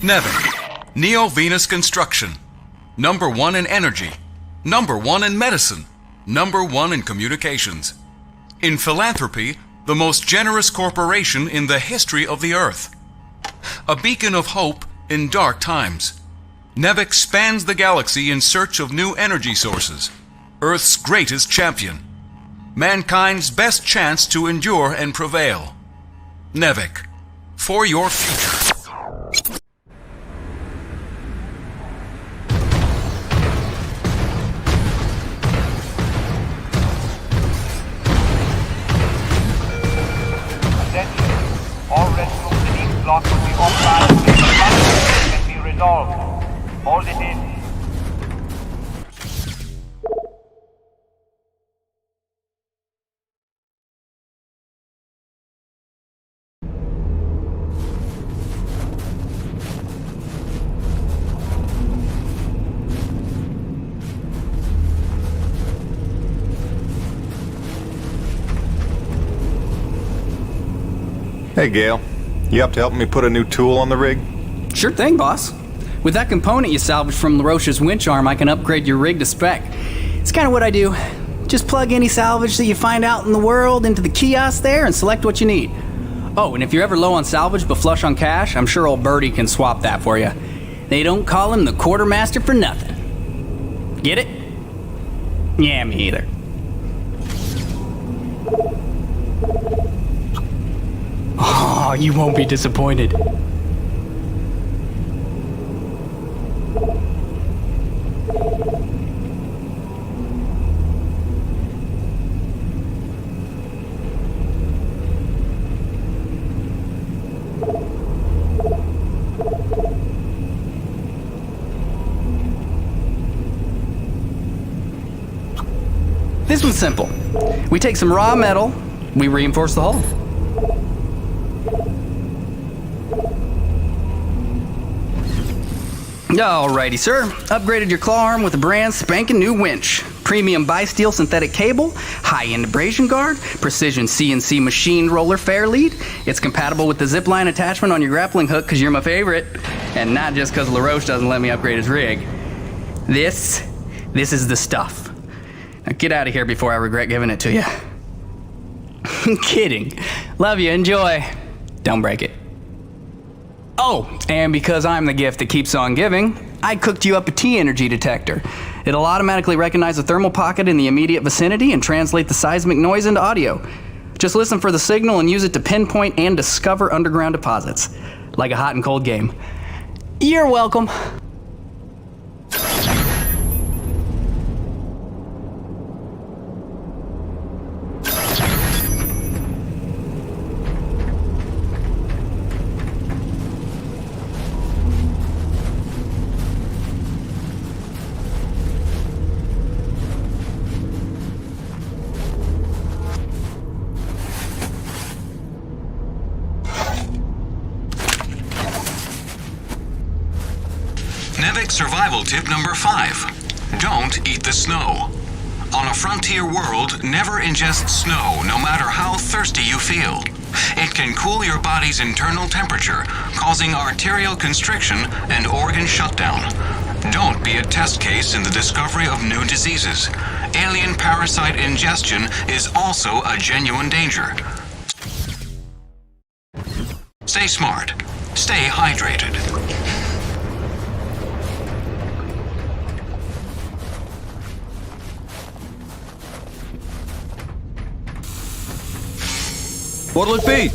S16: NEVEC, Neo-Venus Construction. Number 1 in energy. Number 1 in medicine. Number 1 in communications. In philanthropy, the most generous corporation in the history of the earth. A beacon of hope in dark times. NEVEC spans the galaxy in search of new energy sources. Earth's greatest champion. Mankind's best chance to endure and prevail. NEVEC, for your future.
S8: All rescue beneath block will be offline until the conflict can be resolved. Hold it in.
S20: Hey, Gale. You up to helping me put a new tool on the rig?
S15: Sure thing, boss. With that component you salvaged from LaRoche's winch arm, I can upgrade your rig to spec. It's kind of what I do. Just plug any salvage that you find out in the world into the kiosk there and select what you need. Oh, and if you're ever low on salvage but flush on cash, I'm sure old Birdie can swap that for you. They don't call him the quartermaster for nothing. Get it? Yeah, me either. Oh, you won't be disappointed. This one's simple. We take some raw metal, we reinforce the hull. Alrighty, sir. Upgraded your claw arm with a brand spanking new winch. Premium bi-steel synthetic cable, high-end abrasion guard, precision CNC machined roller fair lead. It's compatible with the zipline attachment on your grappling hook because you're my favorite. And not just because LaRoche doesn't let me upgrade his rig. This is the stuff. Now get out of here before I regret giving it to you. Kidding. Love you, enjoy. Don't break it. Oh, and because I'm the gift that keeps on giving, I cooked you up a T-energy detector. It'll automatically recognize a thermal pocket in the immediate vicinity and translate the seismic noise into audio. Just listen for the signal and use it to pinpoint and discover underground deposits. Like a hot and cold game. You're welcome.
S19: NEVEC survival tip number 5. Don't eat the snow. On a frontier world, never ingest snow, no matter how thirsty you feel. It can cool your body's internal temperature, causing arterial constriction and organ shutdown. Don't be a test case in the discovery of new diseases. Alien parasite ingestion is also a genuine danger. Stay smart. Stay hydrated.
S6: What'll it be?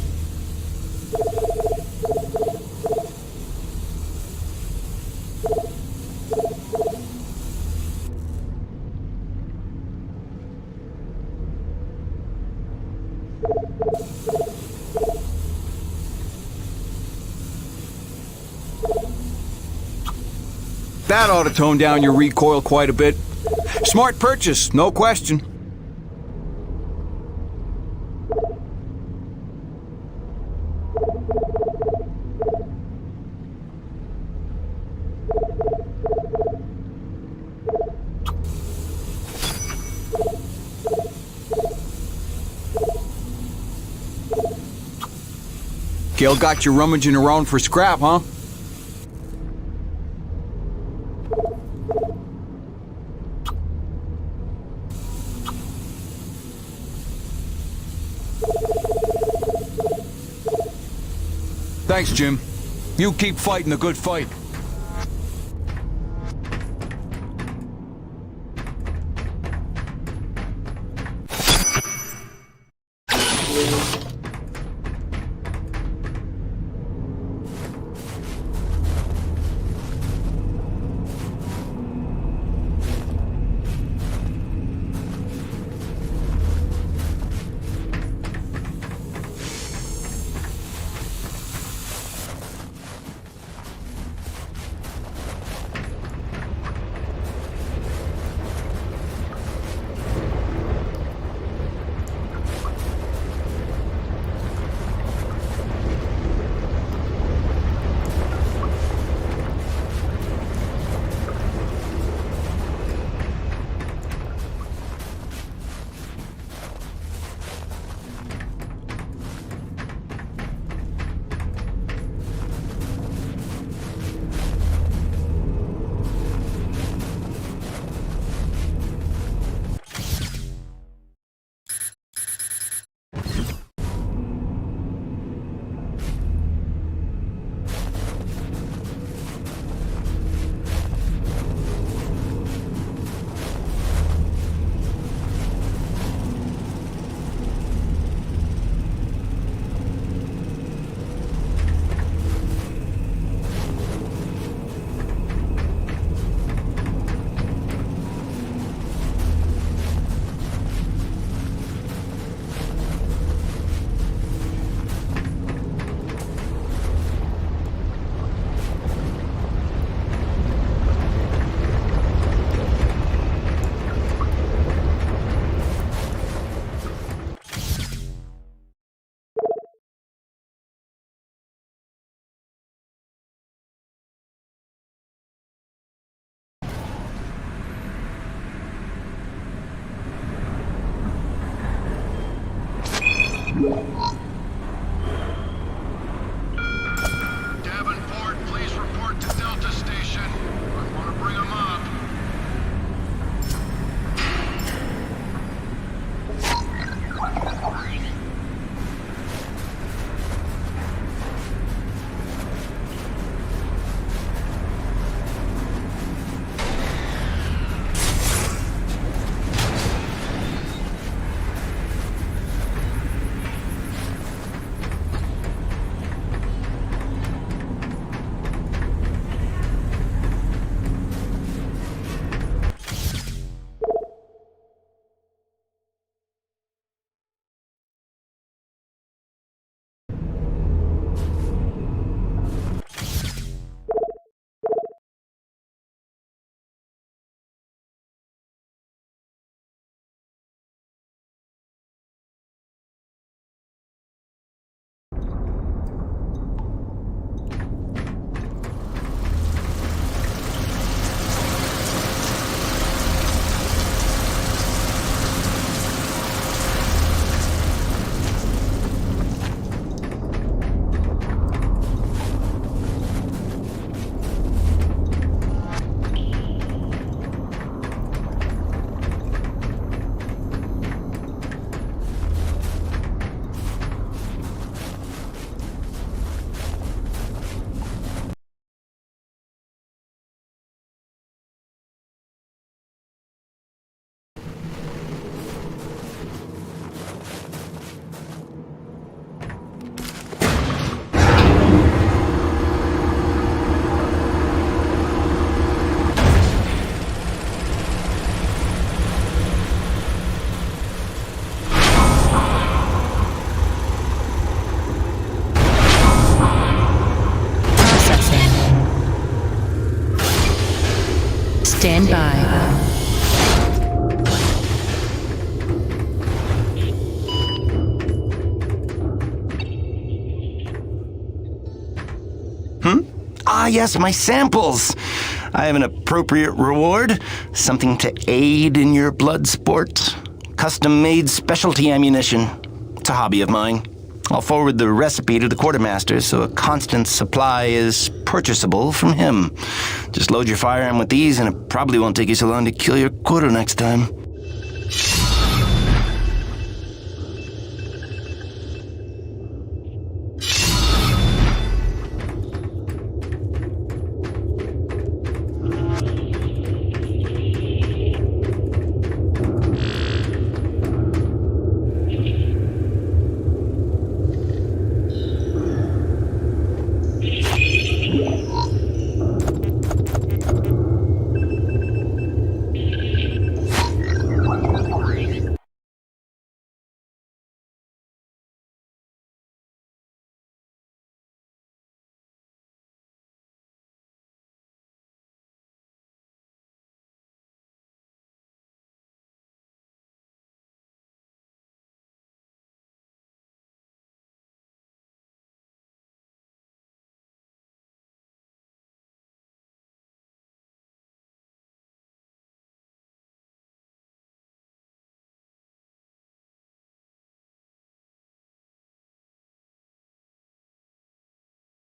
S6: That ought to tone down your recoil quite a bit. Smart purchase, no question. Gail got you rummaging around for scrap, huh? Thanks, Jim. You keep fighting the good fight.
S4: Stand by.
S2: Ah, yes, my samples. I have an appropriate reward. Something to aid in your blood sport. Custom-made specialty ammunition. It's a hobby of mine. I'll forward the recipe to the quartermaster so a constant supply is purchasable from him. Just load your firearm with these and it probably won't take you so long to kill your quota next time.